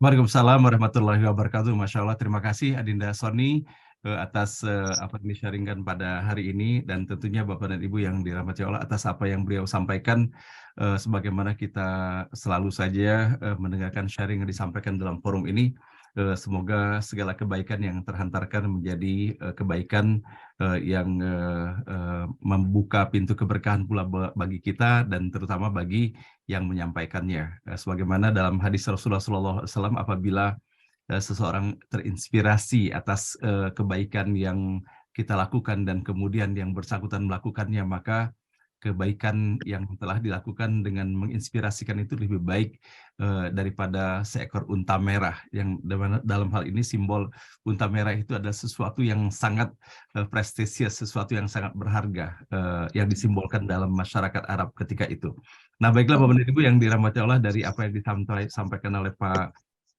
Waalaikumsalam warahmatullahi wabarakatuh. Masya Allah, terima kasih Adinda Sony atas apa yang di-sharingkan pada hari ini, dan tentunya Bapak dan Ibu yang dirahmati Allah atas apa yang beliau sampaikan, sebagaimana kita selalu saja mendengarkan sharing yang disampaikan dalam forum ini. Semoga segala kebaikan yang terhantarkan menjadi kebaikan yang membuka pintu keberkahan pula bagi kita dan terutama bagi yang menyampaikannya. Sebagaimana dalam hadis Rasulullah SAW, apabila seseorang terinspirasi atas kebaikan yang kita lakukan dan kemudian yang bersangkutan melakukannya, maka kebaikan yang telah dilakukan dengan menginspirasikan itu lebih baik daripada seekor unta merah, yang dalam hal ini simbol unta merah itu adalah sesuatu yang sangat prestisius, sesuatu yang sangat berharga yang disimbolkan dalam masyarakat Arab ketika itu. Nah, baiklah Bapak dan Ibu yang dirahmati Allah, dari apa yang disampaikan oleh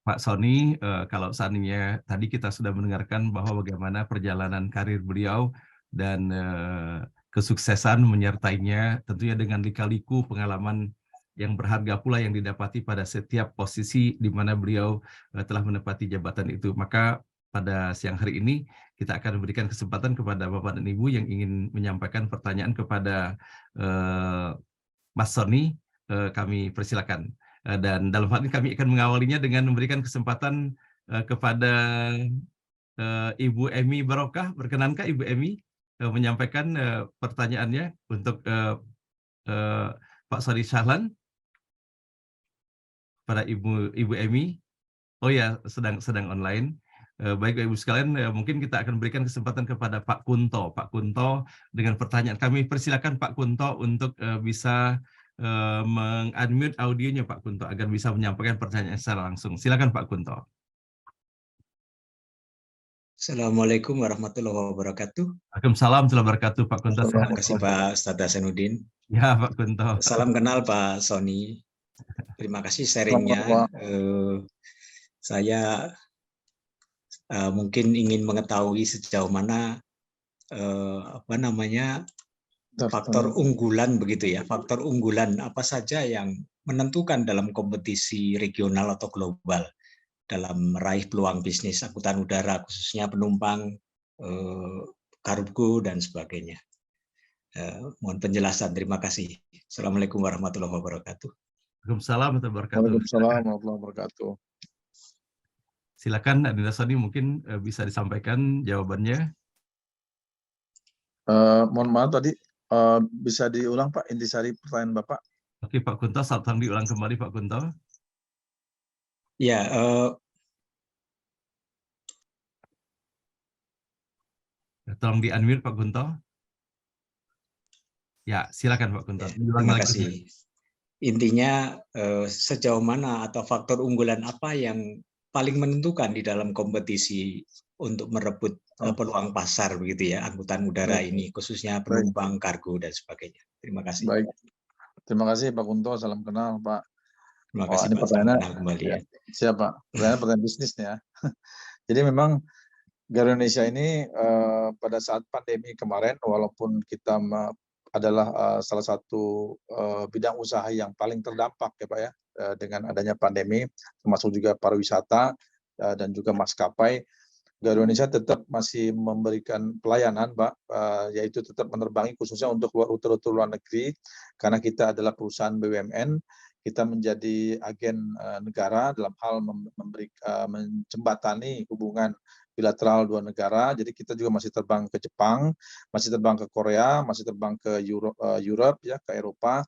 Pak Sony, kalau seandainya tadi kita sudah mendengarkan bahwa bagaimana perjalanan karir beliau dan kesuksesan menyertainya, tentunya dengan lika-liku pengalaman yang berharga pula yang didapati pada setiap posisi di mana beliau telah menepati jabatan itu. Maka pada siang hari ini kita akan memberikan kesempatan kepada Bapak dan Ibu yang ingin menyampaikan pertanyaan kepada Mas Sony. Kami persilakan. Dan dalam hal ini kami akan mengawalinya dengan memberikan kesempatan kepada Ibu Emi Barokah. Berkenankah Ibu Emi menyampaikan pertanyaannya untuk Pak Sony Shahlan pada Ibu Emi? Oh ya, sedang online. Baik Ibu sekalian, mungkin kita akan berikan kesempatan kepada Pak Kunto. Pak Kunto dengan pertanyaan. Kami persilakan Pak Kunto untuk bisa meng-unmute audionya Pak Kunto agar bisa menyampaikan pertanyaan secara langsung. Silakan Pak Kunto. Assalamualaikum warahmatullahi wabarakatuh. Waalaikumsalam warahmatullahi wabarakatuh, Pak Kunto. Terima kasih Pak Ustadz Hasanuddin. Ya Pak Kunto. Salam kenal Pak Sony. Terima kasih sharingnya. Saya mungkin ingin mengetahui sejauh mana faktor unggulan begitu ya. Faktor unggulan apa saja yang menentukan dalam kompetisi regional atau global dalam meraih peluang bisnis angkutan udara, khususnya penumpang, kargo, dan sebagainya. Mohon penjelasan. Terima kasih. Assalamualaikum warahmatullahi wabarakatuh. Waalaikumsalam warahmatullahi wabarakatuh. Silakan Adinda Sony, mungkin bisa disampaikan jawabannya. Mohon maaf tadi bisa diulang Pak intisari pertanyaan Bapak. Oke Pak Kunto, tolong diulang kembali Pak Kunto. Ya, tolong di-unmute Pak Kunto. Ya, silakan Pak Kunto. Ya, terima kasih. Intinya sejauh mana atau faktor unggulan apa yang paling menentukan di dalam kompetisi untuk merebut peluang pasar begitu ya, angkutan udara ini, khususnya penumpang, kargo, dan sebagainya. Terima kasih. Baik. Terima kasih Pak Kunto, salam kenal Pak. Terima kasih ini Pak, salam kenal kembali ya. Siap Pak, pertanyaan bisnisnya. Jadi memang Garuda Indonesia ini pada saat pandemi kemarin, walaupun kita adalah salah satu bidang usaha yang paling terdampak ya Pak ya, dengan adanya pandemi, termasuk juga pariwisata dan juga maskapai, Garuda Indonesia tetap masih memberikan pelayanan Pak, yaitu tetap menerbangi khususnya untuk rute-rute luar negeri, karena kita adalah perusahaan BUMN, kita menjadi agen negara dalam hal menjembatani hubungan bilateral dua negara. Jadi kita juga masih terbang ke Jepang, masih terbang ke Korea, masih terbang ke Europe ya, ke Eropa,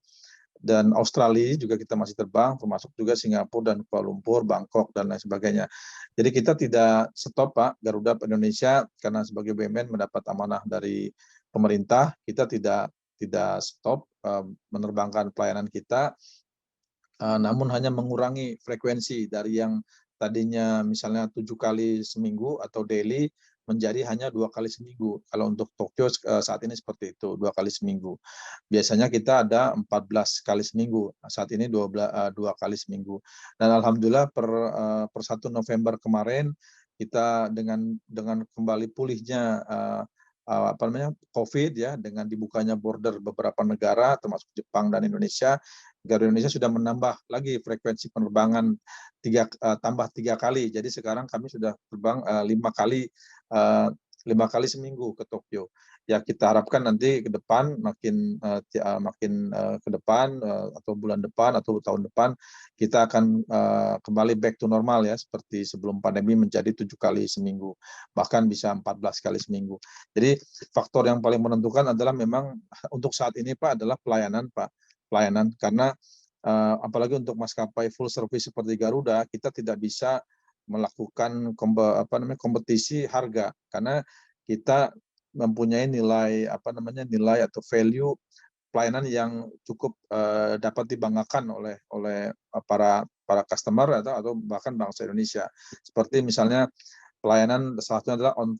dan Australia juga kita masih terbang, termasuk juga Singapura dan Kuala Lumpur, Bangkok dan lain sebagainya. Jadi kita tidak stop Pak, Garuda Indonesia karena sebagai BUMN mendapat amanah dari pemerintah, kita tidak stop menerbangkan pelayanan kita. Namun hanya mengurangi frekuensi dari yang tadinya misalnya 7 kali seminggu atau daily, menjadi hanya 2 kali seminggu. Kalau untuk Tokyo saat ini seperti itu, 2 kali seminggu. Biasanya kita ada 14 kali seminggu, saat ini 2 kali seminggu. Dan alhamdulillah per 1 November kemarin kita dengan kembali pulihnya COVID ya, dengan dibukanya border beberapa negara termasuk Jepang dan Indonesia, Garuda Indonesia sudah menambah lagi frekuensi penerbangan tambah 3 kali. Jadi sekarang kami sudah terbang 5 kali seminggu ke Tokyo. Ya kita harapkan nanti ke depan makin ke depan atau bulan depan atau tahun depan kita akan kembali back to normal ya, seperti sebelum pandemi menjadi 7 kali seminggu, bahkan bisa 14 kali seminggu. Jadi faktor yang paling menentukan adalah memang untuk saat ini Pak adalah pelayanan Pak. Pelayanan, karena apalagi untuk maskapai full service seperti Garuda, kita tidak bisa melakukan kompetisi harga, karena kita mempunyai nilai atau value pelayanan yang cukup dapat dibanggakan oleh para customer atau bahkan bangsa Indonesia. Seperti misalnya pelayanan salah satunya adalah on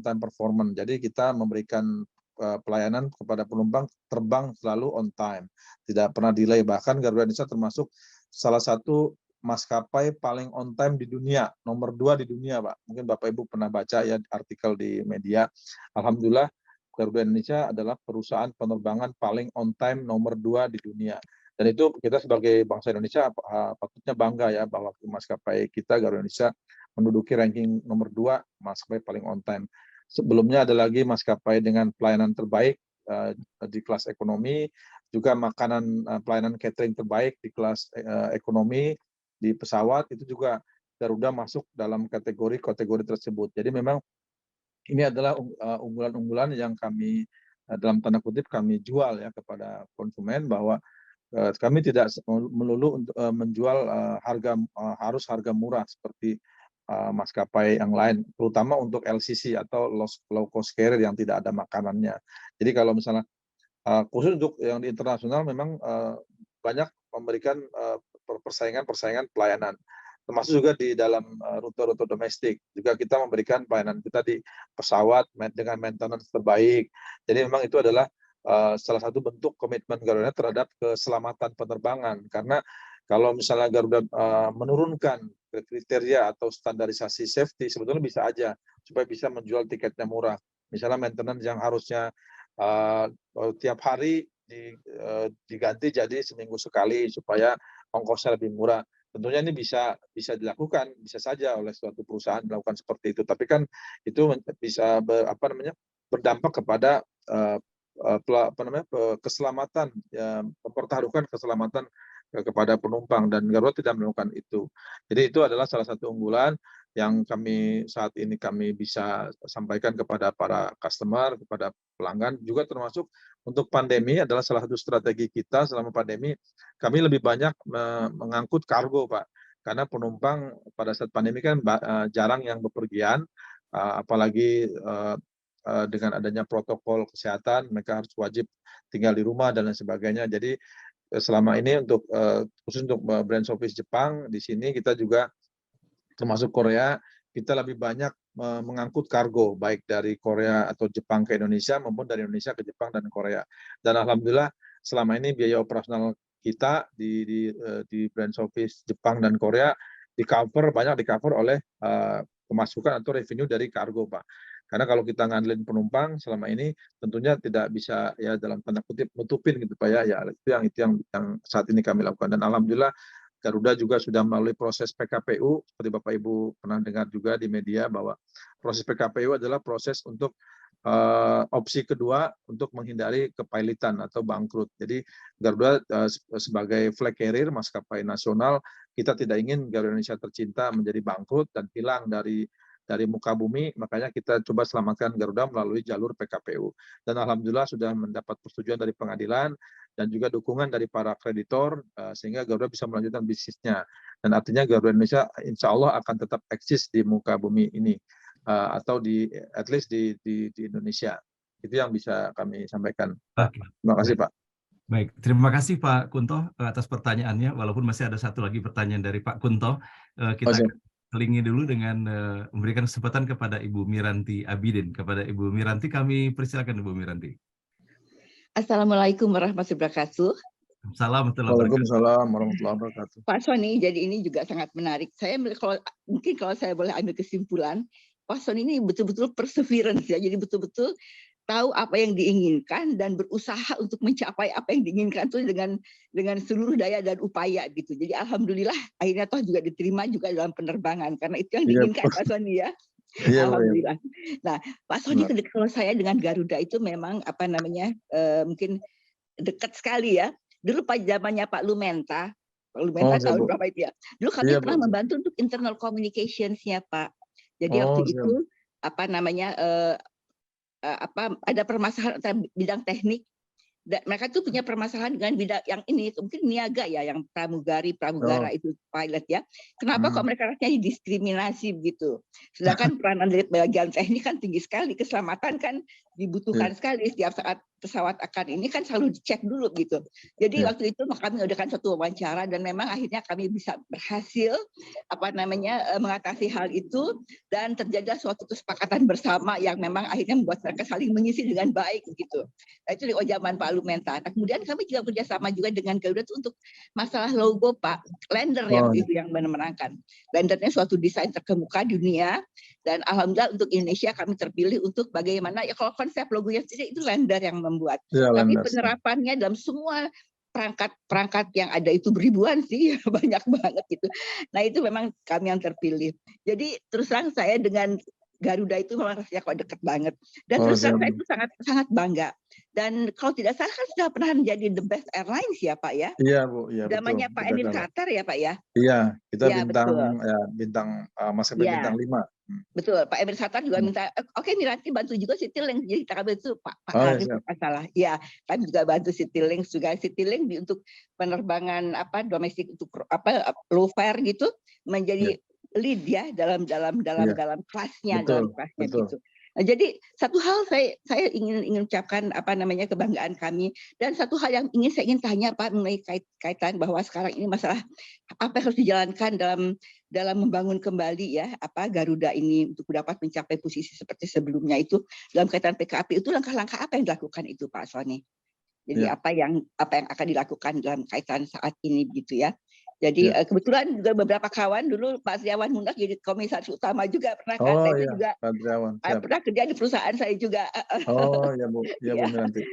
time performance. Jadi kita memberikan pelayanan kepada penumpang terbang selalu on time, tidak pernah delay. Bahkan Garuda Indonesia termasuk salah satu maskapai paling on time di dunia, nomor 2 di dunia, Pak. Mungkin Bapak Ibu pernah baca ya artikel di media. Alhamdulillah Garuda Indonesia adalah perusahaan penerbangan paling on time nomor 2 di dunia. Dan itu kita sebagai bangsa Indonesia patutnya bangga ya bahwa maskapai kita Garuda Indonesia menduduki ranking nomor 2 maskapai paling on time. Sebelumnya ada lagi maskapai dengan pelayanan terbaik di kelas ekonomi, juga pelayanan catering terbaik di kelas ekonomi di pesawat, itu juga Garuda masuk dalam kategori tersebut. Jadi memang ini adalah unggulan-unggulan yang kami dalam tanda kutip kami jual ya kepada konsumen, bahwa kami tidak melulu untuk menjual harus harga murah seperti maskapai yang lain, terutama untuk LCC atau low cost carrier yang tidak ada makanannya. Jadi kalau misalnya khusus untuk yang di internasional memang banyak memberikan persaingan pelayanan, termasuk juga di dalam rute-rute domestik juga kita memberikan pelayanan kita di pesawat dengan maintenance terbaik. Jadi memang itu adalah salah satu bentuk komitmen Garuda terhadap keselamatan penerbangan, karena kalau misalnya Garuda menurunkan kriteria atau standarisasi safety, sebetulnya bisa aja supaya bisa menjual tiketnya murah. Misalnya maintenance yang harusnya tiap hari diganti jadi seminggu sekali supaya ongkosnya lebih murah. Tentunya ini bisa dilakukan, bisa saja oleh suatu perusahaan melakukan seperti itu. Tapi kan itu bisa berdampak kepada keselamatan, mempertaruhkan keselamatan kepada penumpang, dan Garuda tidak melakukan itu. Jadi itu adalah salah satu unggulan yang saat ini kami bisa sampaikan kepada para customer, kepada pelanggan, juga termasuk untuk pandemi adalah salah satu strategi kita selama pandemi. Kami lebih banyak mengangkut kargo, Pak, karena penumpang pada saat pandemi kan jarang yang bepergian, apalagi dengan adanya protokol kesehatan, mereka harus wajib tinggal di rumah dan lain sebagainya. Jadi selama ini khusus untuk brand service Jepang, di sini kita juga termasuk Korea, kita lebih banyak mengangkut kargo, baik dari Korea atau Jepang ke Indonesia maupun dari Indonesia ke Jepang dan Korea. Dan alhamdulillah selama ini biaya operasional kita di brand service Jepang dan Korea banyak di cover oleh pemasukan atau revenue dari kargo, Pak. Karena kalau kita ngandelin penumpang selama ini tentunya tidak bisa ya dalam tanda kutip nutupin gitu Pak ya. Itu yang saat ini kami lakukan, dan alhamdulillah Garuda juga sudah melalui proses PKPU, seperti Bapak Ibu pernah dengar juga di media bahwa proses PKPU adalah proses untuk opsi kedua untuk menghindari kepailitan atau bangkrut. Jadi Garuda sebagai flag carrier maskapai nasional, kita tidak ingin Garuda Indonesia tercinta menjadi bangkrut dan hilang dari muka bumi, makanya kita coba selamatkan Garuda melalui jalur PKPU. Dan alhamdulillah sudah mendapat persetujuan dari pengadilan dan juga dukungan dari para kreditor, sehingga Garuda bisa melanjutkan bisnisnya. Dan artinya Garuda Indonesia insya Allah akan tetap eksis di muka bumi ini, atau at least di Indonesia. Itu yang bisa kami sampaikan. Terima kasih Pak. Baik, terima kasih Pak Kunto atas pertanyaannya. Walaupun masih ada satu lagi pertanyaan dari Pak Kunto, kita selingi dulu dengan memberikan kesempatan kepada Ibu Miranti Abidin. Kepada Ibu Miranti kami persilakan Ibu Miranti. Assalamualaikum warahmatullahi wabarakatuh. Assalamualaikum Waalaikumsalam warahmatullahi wabarakatuh. Pak Sony, jadi ini juga sangat menarik. Mungkin kalau saya boleh ambil kesimpulan, Pak Sony ini betul-betul perseverance ya. Jadi betul-betul tahu apa yang diinginkan dan berusaha untuk mencapai apa yang diinginkan itu dengan seluruh daya dan upaya gitu. Jadi alhamdulillah akhirnya toh juga diterima juga dalam penerbangan karena itu yang diinginkan Pak Sony ya. Iya, Alhamdulillah. Nah, Pak Sony kalau saya dengan Garuda itu memang apa namanya mungkin dekat sekali ya. Dulu Pak zamannya Pak Lumenta tahun berapa itu ya? Dulu kami pernah membantu untuk internal communications-nya Pak. Jadi waktu itu apa namanya ada permasalahan antara bidang teknik. Mereka tuh punya permasalahan dengan bidang yang ini mungkin niaga ya, yang pramugara itu pilot ya. Kenapa kok mereka rasanya didiskriminasi begitu? Sedangkan peranan dari bagian teknik kan tinggi sekali, keselamatan kan dibutuhkan sekali setiap saat pesawat akan ini kan selalu dicek dulu gitu. Jadi waktu itu kami mengadakan suatu wawancara dan memang akhirnya kami bisa berhasil mengatasi hal itu dan terjadi suatu kesepakatan bersama yang memang akhirnya membuat mereka saling mengisi dengan baik gitu. Nah, itu di zaman Pak Lumenta. Nah, kemudian kami juga kerjasama juga dengan Garuda untuk masalah logo Pak, Lander yang itu yang memenangkan. Landernya suatu desain terkemuka di dunia dan alhamdulillah untuk Indonesia kami terpilih untuk bagaimana ya kalau konsep logonya itu Lander yang membuat. Tapi penerapannya dalam semua perangkat yang ada itu beribuan sih, banyak banget gitu. Nah itu memang kami yang terpilih. Jadi terus terang saya dengan Garuda itu memang rasanya kok deket banget. Dan terus terang saya itu sangat bangga. Dan kalau tidak salah kan sudah pernah menjadi the best airlines ya Pak ya? Iya Bu, iya zamannya betul. Pak Emir Khattar ya Pak ya? Iya, kita ya, bintang maskapai bintang 5. Betul, Pak Emir Khattar juga minta, oke Miranti bantu juga Citylink, jadi kami itu Pak Arif masalah. Ya, kami juga bantu Citylink juga. Citylink untuk penerbangan domestik untuk low fare gitu menjadi lead ya dalam kelasnya, dalam kelasnya gitu. Nah, jadi satu hal saya ingin ucapkan kebanggaan kami dan satu hal yang saya ingin tanya Pak mengenai kaitan bahwa sekarang ini masalah apa yang harus dijalankan dalam membangun kembali ya Garuda ini untuk dapat mencapai posisi seperti sebelumnya itu dalam kaitan PKP itu langkah-langkah apa yang dilakukan itu Pak Sony? Jadi apa yang akan dilakukan dalam kaitan saat ini gitu ya? Jadi kebetulan juga beberapa kawan dulu Pak Triawan Mundak jadi komisaris utama juga pernah kan, itu juga pernah kerja di perusahaan saya juga. Oh ya Bu, ya Bu Miranti.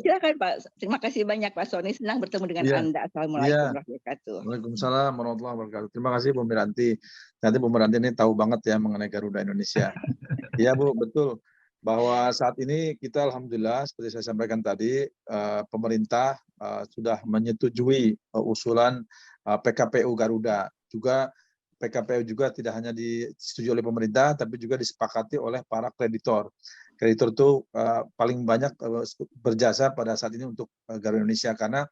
Silakan Pak. Terima kasih banyak Pak Sony, senang bertemu dengan Anda. Assalamualaikum warahmatullahi wabarakatuh. Waalaikumsalam warahmatullahi wabarakatuh. Terima kasih Bu Miranti. Nanti Bu Miranti ini tahu banget ya mengenai Garuda Indonesia. Iya Bu, betul. Bahwa saat ini kita alhamdulillah seperti saya sampaikan tadi pemerintah sudah menyetujui usulan PKPU Garuda. Juga PKPU juga tidak hanya disetujui oleh pemerintah tapi juga disepakati oleh para kreditor. Kreditor itu paling banyak berjasa pada saat ini untuk Garuda Indonesia karena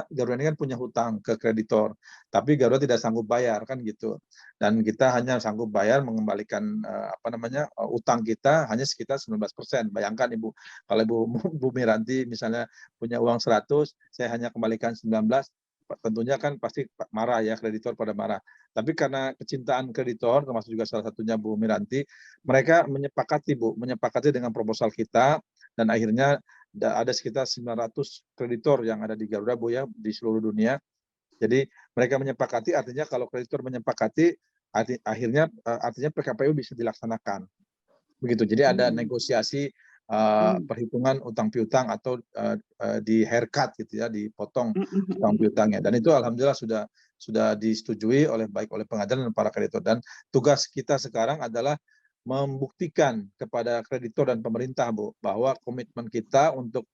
Garuda ini kan punya hutang ke kreditor, tapi Garuda tidak sanggup bayar kan gitu. Dan kita hanya sanggup bayar mengembalikan utang kita hanya sekitar 19%. Bayangkan Ibu, kalau Bu Miranti misalnya punya uang 100, saya hanya kembalikan 19, tentunya kan pasti marah ya, kreditor pada marah. Tapi karena kecintaan kreditor, termasuk juga salah satunya Bu Miranti, mereka menyepakati dengan proposal kita dan akhirnya ada sekitar 900 kreditor yang ada di Garuda Bu ya di seluruh dunia. Jadi mereka menyepakati, artinya kalau kreditor menyepakati artinya PKPU bisa dilaksanakan. Begitu. Jadi ada negosiasi perhitungan utang piutang atau di haircut gitu ya, dipotong utang piutangnya. Dan itu alhamdulillah sudah disetujui baik oleh pengadilan dan para kreditor. Dan tugas kita sekarang adalah membuktikan kepada kreditor dan pemerintah Bu bahwa komitmen kita untuk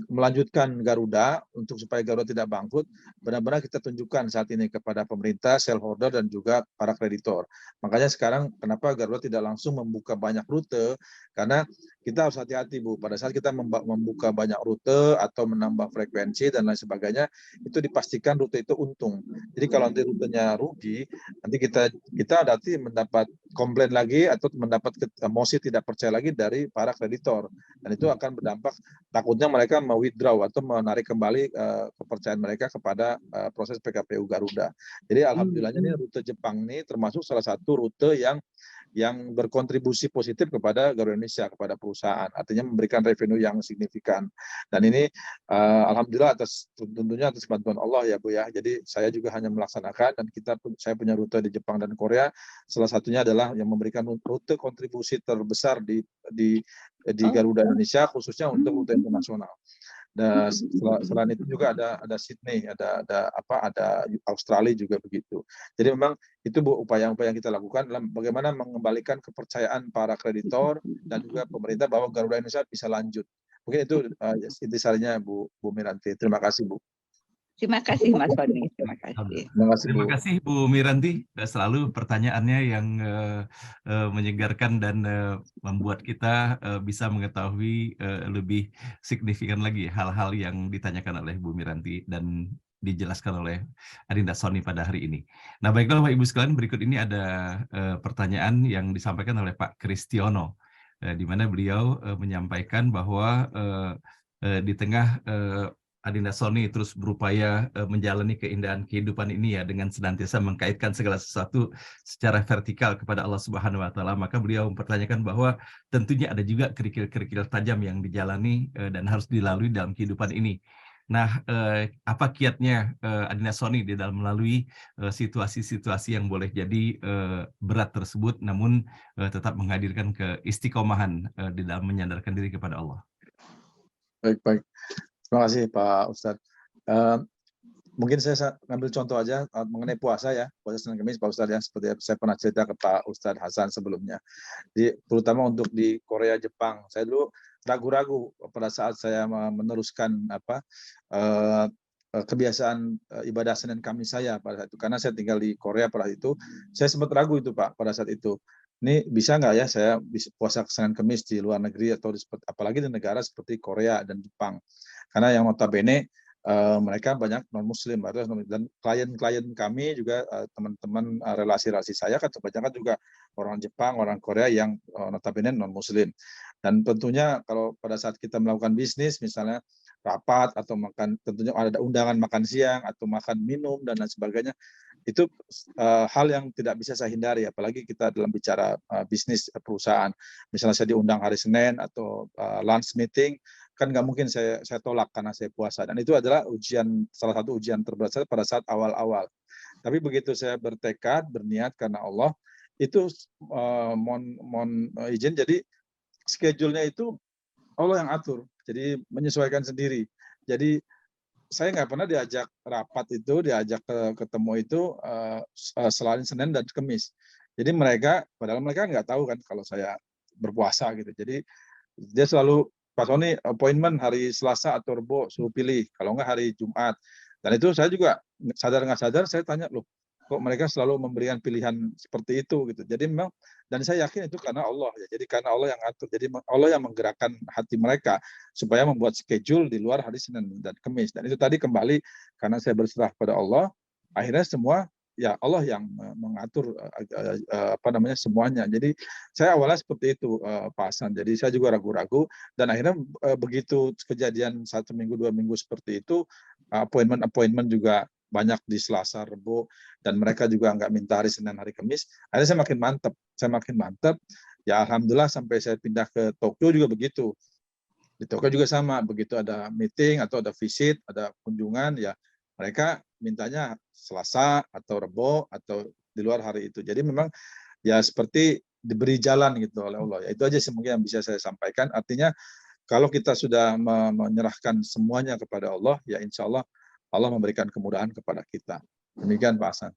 melanjutkan Garuda untuk supaya Garuda tidak bangkrut benar-benar kita tunjukkan saat ini kepada pemerintah, shareholder dan juga para kreditor. Makanya sekarang kenapa Garuda tidak langsung membuka banyak rute, karena kita harus hati-hati Bu, pada saat kita membuka banyak rute atau menambah frekuensi dan lain sebagainya, itu dipastikan rute itu untung. Jadi kalau nanti rutenya rugi, nanti kita nanti mendapat komplain lagi atau mendapat mosi tidak percaya lagi dari para kreditor, dan itu akan berdampak, takutnya mereka withdraw atau menarik kembali kepercayaan mereka kepada proses PKPU Garuda. Jadi alhamdulillahnya ini rute Jepang ini termasuk salah satu rute yang berkontribusi positif kepada Garuda Indonesia, kepada perusahaan, artinya memberikan revenue yang signifikan. Dan ini alhamdulillah tentunya atas bantuan Allah ya Bu ya. Jadi saya juga hanya melaksanakan, dan saya punya rute di Jepang dan Korea. Salah satunya adalah yang memberikan rute kontribusi terbesar di Garuda Indonesia, khususnya untuk rute internasional. Dan selain itu juga ada Sydney, ada Australia juga begitu. Jadi memang itu Bu, upaya-upaya yang kita lakukan dalam bagaimana mengembalikan kepercayaan para kreditor dan juga pemerintah bahwa Garuda Indonesia bisa lanjut. Mungkin itu intisarinya Bu Miranti. Terima kasih Bu. Terima kasih Mas Sony. Terima kasih. Terima kasih Bu Miranti. Selalu pertanyaannya yang menyegarkan dan membuat kita bisa mengetahui lebih signifikan lagi hal-hal yang ditanyakan oleh Bu Miranti dan dijelaskan oleh Adinda Sony pada hari ini. Nah, baiklah Bapak Ibu sekalian, berikut ini ada pertanyaan yang disampaikan oleh Pak Kristiono, di mana beliau menyampaikan bahwa di tengah Adinda Sony terus berupaya menjalani keindahan kehidupan ini ya dengan senantiasa mengkaitkan segala sesuatu secara vertikal kepada Allah Subhanahu wa taala, maka beliau mempertanyakan bahwa tentunya ada juga kerikil-kerikil tajam yang dijalani dan harus dilalui dalam kehidupan ini. Nah, apa kiatnya Adinda Sony di dalam melalui situasi-situasi yang boleh jadi berat tersebut, namun tetap menghadirkan keistiqomahan di dalam menyandarkan diri kepada Allah? Baik. Terima kasih Pak Ustadz. Mungkin saya ngambil contoh aja mengenai puasa ya, puasa Senin Kamis Pak Ustadz, yang seperti saya pernah cerita ke Pak Ustadz Hasan sebelumnya. Jadi terutama untuk di Korea, Jepang, saya dulu ragu-ragu pada saat saya meneruskan kebiasaan ibadah Senin Kamis saya pada saat itu, karena saya tinggal di Korea pada itu, saya sempat ragu itu Pak pada saat itu. Ini bisa nggak ya saya bisa puasa Senin Kamis di luar negeri atau apalagi di negara seperti Korea dan Jepang. Karena yang notabene mereka banyak non-muslim, dan klien-klien kami juga teman-teman relasi-relasi saya kan kebanyakan juga orang Jepang, orang Korea yang notabene non-muslim. Dan tentunya kalau pada saat kita melakukan bisnis, misalnya rapat atau makan, tentunya ada undangan makan siang atau makan minum dan lain sebagainya, itu hal yang tidak bisa saya hindari, apalagi kita dalam bicara bisnis perusahaan. Misalnya saya diundang hari Senin atau lunch meeting, kan nggak mungkin saya tolak karena saya puasa. Dan itu adalah salah satu ujian terberat saya pada saat awal-awal. Tapi begitu saya bertekad, berniat karena Allah, itu mohon izin, jadi schedule-nya itu Allah yang atur. Jadi menyesuaikan sendiri. Jadi saya nggak pernah diajak rapat itu, diajak ketemu itu selain Senin dan Kamis. Jadi padahal mereka nggak tahu kan kalau saya berpuasa gitu. Jadi dia selalu, Pak Sony appointment hari Selasa atau Rebo, suruh pilih, kalau nggak hari Jumat. Dan itu saya juga sadar nggak sadar saya tanya, loh kok mereka selalu memberikan pilihan seperti itu gitu. Jadi memang, dan saya yakin itu karena Allah ya. Jadi karena Allah yang atur. Jadi Allah yang menggerakkan hati mereka supaya membuat schedule di luar hari Senin dan Kamis. Dan itu tadi kembali karena saya berserah pada Allah, akhirnya semua ya Allah yang mengatur semuanya. Jadi saya awalnya seperti itu Pak Hasan. Jadi saya juga ragu-ragu, dan akhirnya begitu kejadian 1 minggu 2 minggu seperti itu, appointment juga banyak di Selasa, Rebo, dan mereka juga nggak minta hari Senin, hari Kamis. Akhirnya saya makin mantap. Ya alhamdulillah sampai saya pindah ke Tokyo juga begitu. Di Tokyo juga sama, begitu ada meeting atau ada visit, ada kunjungan, ya mereka mintanya Selasa atau Rebo atau di luar hari itu. Jadi memang ya seperti diberi jalan gitu oleh Allah. Ya, itu aja sih mungkin yang bisa saya sampaikan. Artinya kalau kita sudah menyerahkan semuanya kepada Allah, ya insya Allah Allah memberikan kemudahan kepada kita. Demikian Pak Hasan.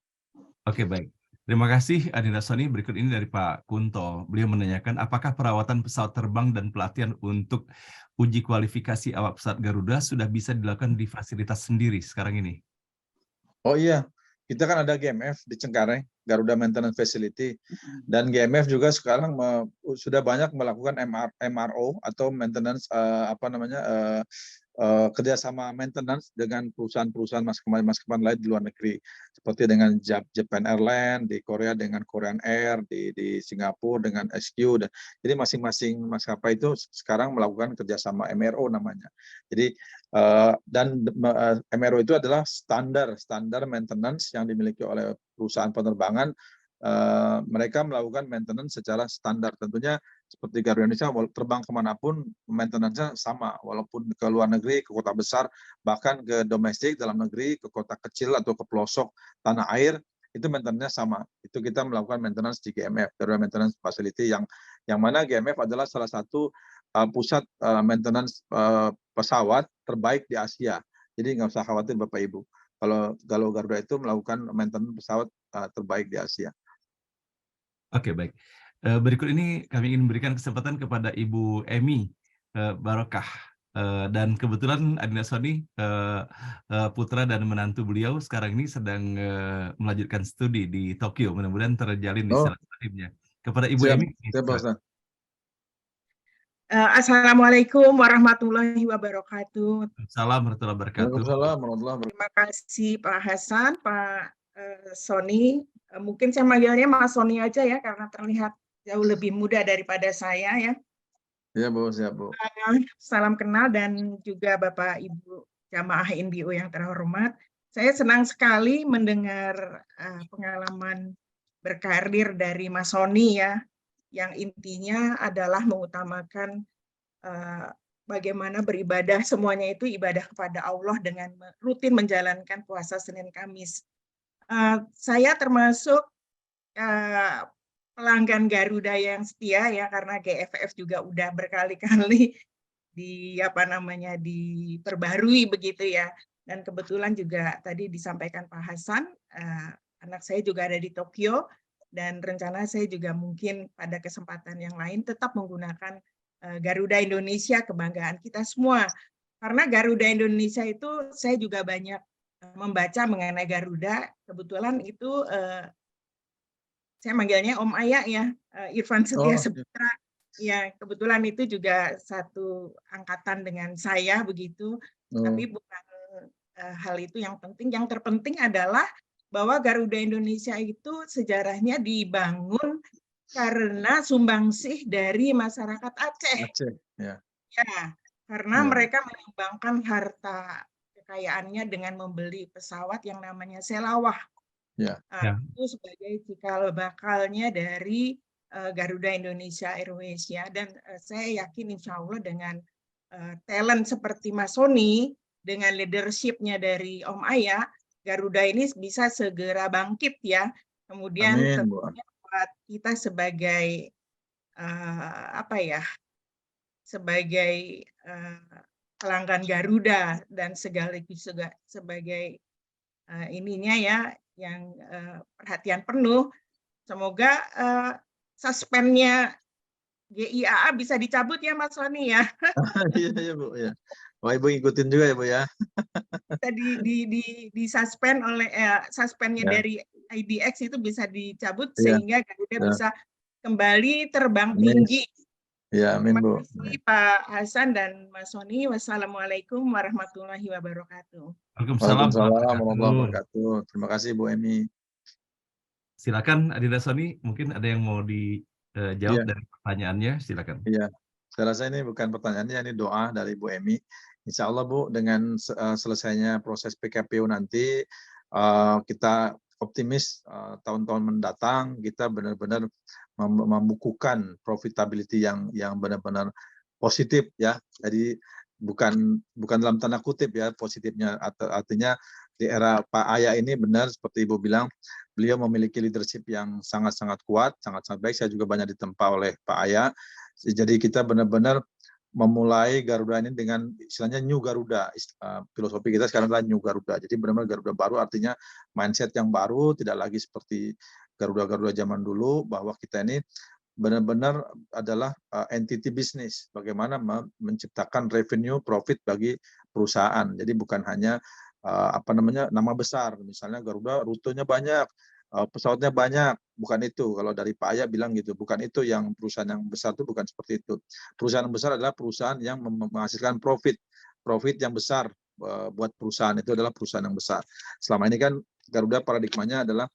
Oke, baik. Terima kasih Adinda Sony. Berikut ini dari Pak Kunto. Beliau menanyakan apakah perawatan pesawat terbang dan pelatihan untuk uji kualifikasi awak pesawat Garuda sudah bisa dilakukan di fasilitas sendiri sekarang ini? Oh iya, kita kan ada GMF di Cengkareng, Garuda Maintenance Facility, dan GMF juga sekarang sudah banyak melakukan MRO atau maintenance kerjasama maintenance dengan perusahaan-perusahaan maskapai lain di luar negeri, seperti dengan Japan Airlines, di Korea dengan Korean Air, di Singapura dengan SQ. Jadi masing-masing maskapai itu sekarang melakukan kerjasama MRO namanya. Jadi dan MRO itu adalah standar maintenance yang dimiliki oleh perusahaan penerbangan. Mereka melakukan maintenance secara standar. Tentunya seperti Garuda Indonesia, terbang kemanapun maintenance-nya sama, walaupun ke luar negeri, ke kota besar, bahkan ke domestik, dalam negeri, ke kota kecil atau ke pelosok tanah air, itu maintenance-nya sama. Itu kita melakukan maintenance di GMF, Garuda Maintenance Facility, yang mana GMF adalah salah satu pusat maintenance pesawat terbaik di Asia. Jadi nggak usah khawatir Bapak Ibu. Kalau Garuda itu melakukan maintenance pesawat terbaik di Asia. Oke, baik. Berikut ini kami ingin memberikan kesempatan kepada Ibu Emi Barokah. Dan kebetulan Adinda Sony, putra dan menantu beliau sekarang ini sedang melanjutkan studi di Tokyo. Mudah-mudahan terjalin di silaturahimnya. Kepada Ibu Emi. Assalamualaikum warahmatullahi wabarakatuh. Assalamualaikum warahmatullahi wabarakatuh. Terima kasih Pak Hasan, Pak Sony. Mungkin saya manggilnya Mas Sony aja ya, karena terlihat jauh lebih muda daripada saya ya. Iya Bu, siap Bu. Salam kenal dan juga Bapak Ibu jamaah NBO yang terhormat. Saya senang sekali mendengar pengalaman berkarir dari Mas Sony ya, yang intinya adalah mengutamakan bagaimana beribadah, semuanya itu ibadah kepada Allah dengan rutin menjalankan puasa Senin Kamis. Saya termasuk pelanggan Garuda yang setia ya, karena GFF juga udah berkali-kali diperbarui begitu ya. Dan kebetulan juga tadi disampaikan Pak Hasan, anak saya juga ada di Tokyo, dan rencana saya juga mungkin pada kesempatan yang lain tetap menggunakan Garuda Indonesia, kebanggaan kita semua. Karena Garuda Indonesia itu saya juga banyak membaca mengenai Garuda. Kebetulan itu saya manggilnya Om Aya ya, Irfan Setia Saputra. Ya, kebetulan itu juga satu angkatan dengan saya begitu. Tapi bukan hal itu yang penting. Yang terpenting adalah bahwa Garuda Indonesia itu sejarahnya dibangun karena sumbangsih dari masyarakat Aceh. Ya. Ya, karena mereka menyumbangkan harta kekayaannya dengan membeli pesawat yang namanya Selawah. Ya. Itu sebagai cikal bakalnya dari Garuda Indonesia Airways ya. Dan saya yakin insya Allah dengan talent seperti Mas Sony, dengan leadership-nya dari Om Aya, Garuda ini bisa segera bangkit ya. Kemudian tentunya buat kita sebagai sebagai pelanggan Garuda dan sekaligus juga sebagai ininya ya, yang perhatian penuh. Semoga suspennya GIAA bisa dicabut ya Mas Sony ya. Iya Bu ya. Wah Ibu ikutin juga ya Bu ya. Di suspend oleh suspennya dari IDX itu bisa dicabut sehingga Garuda bisa kembali terbang tinggi. Ya, amin Bu. Terima kasih Pak Hasan dan Mas Sony. Wassalamualaikum warahmatullahi wabarakatuh. Waalaikumsalam warahmatullahi wabarakatuh. Terima kasih Bu Emi. Silakan Adinda Sony, mungkin ada yang mau dijawab dari pertanyaannya, silakan. Iya, saya rasa ini bukan pertanyaannya, ini doa dari Bu Emi. Insya Allah Bu, dengan selesainya proses PKPU nanti, kita optimis tahun-tahun mendatang kita benar-benar membukukan profitability yang benar-benar positif ya. Jadi bukan dalam tanda kutip ya positifnya, artinya di era Pak Aya ini benar seperti Ibu bilang, beliau memiliki leadership yang sangat-sangat kuat, sangat-sangat baik. Saya juga banyak ditempa oleh Pak Aya. Jadi kita benar-benar memulai Garuda ini dengan istilahnya New Garuda. Filosofi kita sekarang adalah New Garuda. Jadi benar-benar Garuda baru, artinya mindset yang baru, tidak lagi seperti Garuda-Garuda zaman dulu, bahwa kita ini benar-benar adalah entity bisnis. Bagaimana menciptakan revenue, profit bagi perusahaan. Jadi bukan hanya nama besar. Misalnya Garuda rutenya banyak, pesawatnya banyak, bukan itu. Kalau dari Pak Aya bilang gitu, bukan itu yang perusahaan yang besar itu, bukan seperti itu. Perusahaan yang besar adalah perusahaan yang menghasilkan profit, profit yang besar buat perusahaan, itu adalah perusahaan yang besar. Selama ini kan Garuda paradigmanya adalah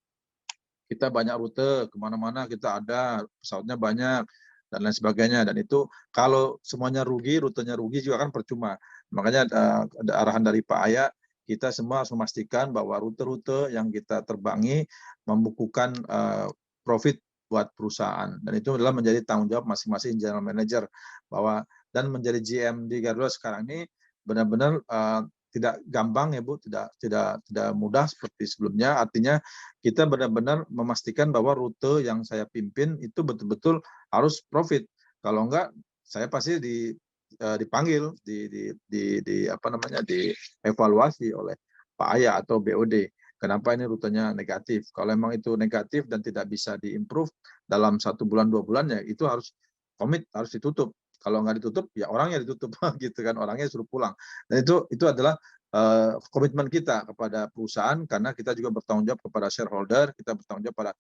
kita banyak rute, kemana-mana kita ada, pesawatnya banyak, dan lain sebagainya. Dan itu kalau semuanya rugi, rutenya rugi juga kan percuma. Makanya ada arahan dari Pak Aya, kita semua harus memastikan bahwa rute-rute yang kita terbangi membukukan profit buat perusahaan. Dan itu adalah menjadi tanggung jawab masing-masing general manager, bahwa dan menjadi GM di Garuda sekarang ini benar-benar tidak gampang ya Bu, tidak mudah seperti sebelumnya. Artinya kita benar-benar memastikan bahwa rute yang saya pimpin itu betul-betul harus profit. Kalau enggak, saya pasti dipanggil, dievaluasi oleh Pak Aya atau BOD. Kenapa ini rutenya negatif? Kalau memang itu negatif dan tidak bisa diimprove dalam 1 bulan 2 bulan, ya itu harus komit, harus ditutup. Kalau nggak ditutup, ya orangnya ditutup gitu kan, orangnya suruh pulang. Dan itu adalah komitmen kita kepada perusahaan, karena kita juga bertanggung jawab kepada shareholder, kita bertanggung jawab pada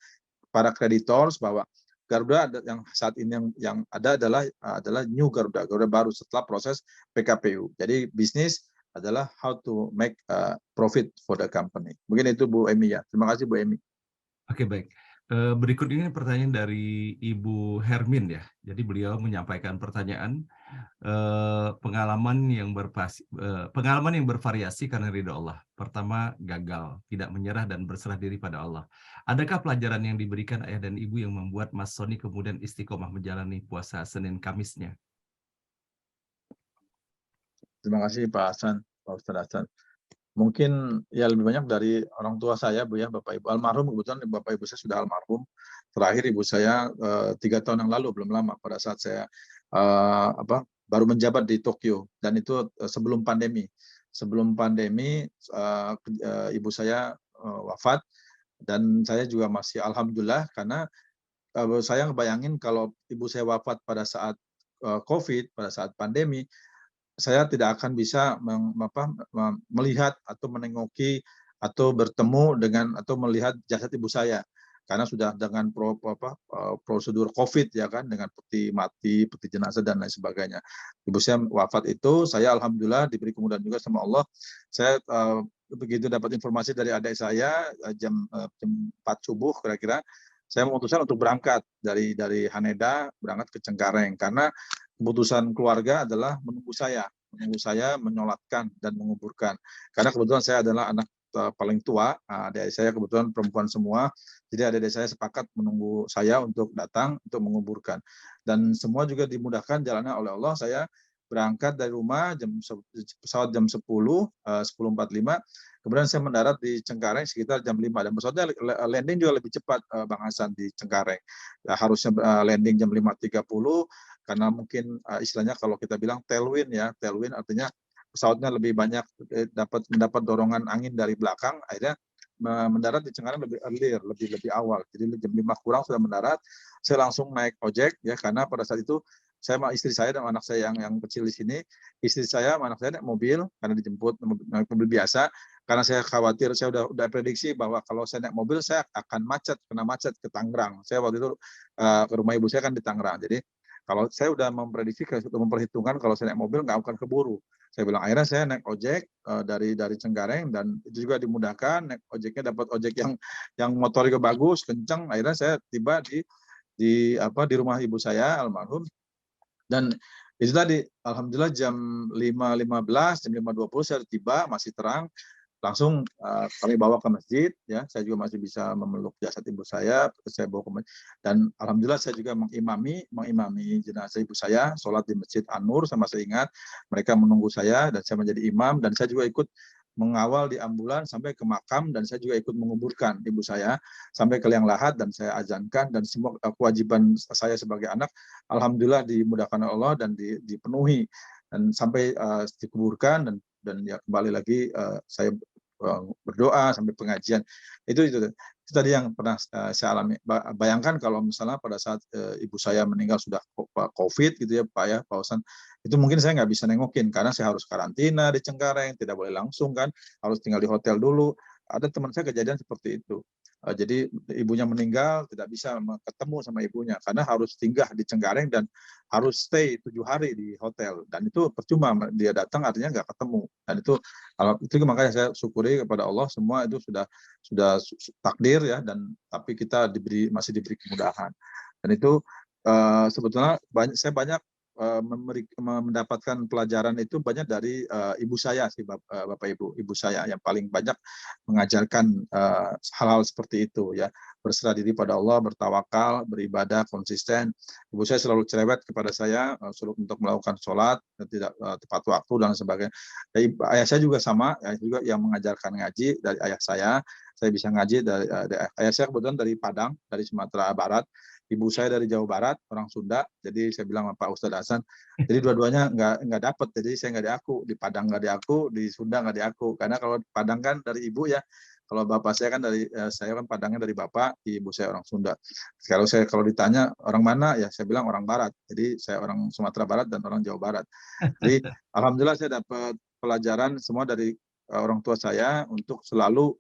para creditors, bahwa Garuda yang saat ini yang ada adalah new Garuda baru setelah proses PKPU. Jadi bisnis adalah how to make profit for the company. Mungkin itu Bu Emi ya. Terima kasih Bu Emi. Oke, baik. Berikut ini pertanyaan dari Ibu Hermin ya. Jadi beliau menyampaikan pertanyaan, pengalaman yang bervariasi karena ridho Allah. Pertama, gagal, tidak menyerah dan berserah diri pada Allah. Adakah pelajaran yang diberikan ayah dan ibu yang membuat Mas Sony kemudian istiqomah menjalani puasa Senin Kamisnya? Terima kasih Pak Hasan, Pak Ustadz Hasan. Mungkin ya lebih banyak dari orang tua saya Bu ya, Bapak Ibu almarhum. Kebetulan Bapak Ibu saya sudah almarhum. Terakhir ibu saya 3 tahun yang lalu, belum lama, pada saat saya baru menjabat di Tokyo, dan itu sebelum pandemi. Sebelum pandemi ibu saya wafat, dan saya juga masih alhamdulillah, karena saya ngebayangin kalau ibu saya wafat pada saat COVID, pada saat pandemi, saya tidak akan bisa melihat atau menengoki atau bertemu dengan atau melihat jasad ibu saya, karena sudah dengan prosedur COVID ya kan, dengan peti mati, peti jenazah dan lain sebagainya. Ibu saya wafat itu, saya alhamdulillah diberi kemudahan juga sama Allah. Saya begitu dapat informasi dari adik saya jam 4 subuh kira-kira, saya memutuskan untuk berangkat dari Haneda, berangkat ke Cengkareng, karena keputusan keluarga adalah menunggu saya menyolatkan dan menguburkan. Karena kebetulan saya adalah anak paling tua, adik saya kebetulan perempuan semua, jadi adik saya sepakat menunggu saya untuk datang untuk menguburkan. Dan semua juga dimudahkan jalannya oleh Allah. Saya berangkat dari rumah pesawat jam 10.45, kemudian saya mendarat di Cengkareng sekitar jam 5, dan pesawatnya landing juga lebih cepat Bang Hasan di Cengkareng. Ya, harusnya landing jam 5.30, karena mungkin istilahnya kalau kita bilang tailwind ya, tailwind artinya pesawatnya lebih banyak mendapat dorongan angin dari belakang, akhirnya mendarat di Cengkareng lebih earlier, lebih awal. Jadi jam 5 kurang sudah mendarat, saya langsung naik ojek ya, karena pada saat itu saya sama istri saya dan anak saya yang kecil di sini, istri saya sama anak saya naik mobil karena dijemput naik mobil biasa, karena saya khawatir, saya udah prediksi bahwa kalau saya naik mobil saya akan kena macet ke Tangerang. Saya waktu itu ke rumah ibu saya kan di Tangerang. Jadi kalau saya udah memprediksi, memperhitungkan kalau saya naik mobil nggak akan keburu. Saya bilang akhirnya saya naik ojek dari Cengkareng, dan itu juga dimudahkan, naik ojeknya dapat ojek yang motornya bagus, kencang. Akhirnya saya tiba di rumah ibu saya almarhum, dan itu tadi alhamdulillah jam 5.15, jam 5.20 saya tiba, masih terang. Langsung kami bawa ke masjid ya, saya juga masih bisa memeluk jasad ibu saya bawa ke masjid, dan alhamdulillah saya juga mengimami jenazah ibu saya, sholat di Masjid An-Nur. Saya masih ingat mereka menunggu saya, dan saya menjadi imam, dan saya juga ikut mengawal di ambulan sampai ke makam, dan saya juga ikut menguburkan ibu saya sampai ke liang lahat, dan saya azankan, dan semua kewajiban saya sebagai anak alhamdulillah dimudahkan oleh Allah dan dipenuhi, dan sampai dikuburkan, dan ya kembali lagi saya berdoa sampai pengajian. Itu tadi yang pernah saya alami. Bayangkan kalau misalnya pada saat ibu saya meninggal sudah COVID gitu ya Pak Hasan, itu mungkin saya nggak bisa nengokin karena saya harus karantina di Cengkareng, tidak boleh langsung kan, harus tinggal di hotel dulu. Ada teman saya kejadian seperti itu. Jadi ibunya meninggal, tidak bisa ketemu sama ibunya karena harus singgah di Cengkareng dan harus stay 7 hari di hotel, dan itu percuma dia datang artinya nggak ketemu. Dan itu makanya saya syukuri kepada Allah, semua itu sudah takdir ya, dan tapi kita masih diberi kemudahan. Dan itu sebetulnya saya banyak mendapatkan pelajaran itu banyak dari ibu saya sih, Bapak Ibu saya yang paling banyak mengajarkan hal-hal seperti itu ya, berserah diri pada Allah, bertawakal, beribadah konsisten. Ibu saya selalu cerewet kepada saya, suruh untuk melakukan sholat tidak tepat waktu dan sebagainya. Ayah saya juga sama, ayah juga yang mengajarkan ngaji dari ayah saya bisa ngaji dari ayah saya kebetulan dari Padang, dari Sumatera Barat. Ibu saya dari Jawa Barat, orang Sunda. Jadi saya bilang sama Pak Ustadz Hasan, jadi dua-duanya nggak dapet. Jadi saya nggak diaku, di Padang nggak diaku, di Sunda nggak diaku. Karena kalau Padang kan dari ibu ya, kalau bapak saya kan saya kan Padangnya dari bapak, ibu saya orang Sunda. Kalau ditanya orang mana, ya saya bilang orang Barat. Jadi saya orang Sumatera Barat dan orang Jawa Barat. Jadi alhamdulillah saya dapat pelajaran semua dari orang tua saya untuk selalu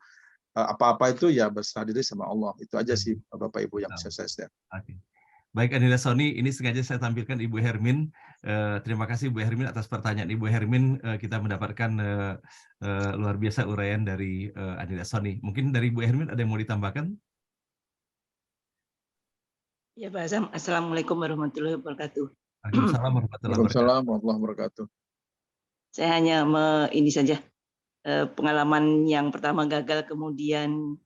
apa-apa itu ya berserah diri sama Allah. Itu aja sih Bapak Ibu yang bisa saya share. Oke. Baik Anila Sony, ini sengaja saya tampilkan Ibu Hermin. Terima kasih Ibu Hermin atas pertanyaan Ibu Hermin. Kita mendapatkan luar biasa uraian dari Anila Sony. Mungkin dari Ibu Hermin ada yang mau ditambahkan? Ya Pak Azam, Assalamualaikum warahmatullahi wabarakatuh. Waalaikumsalam warahmatullahi wabarakatuh. Saya hanya ini saja, pengalaman yang pertama gagal, kemudian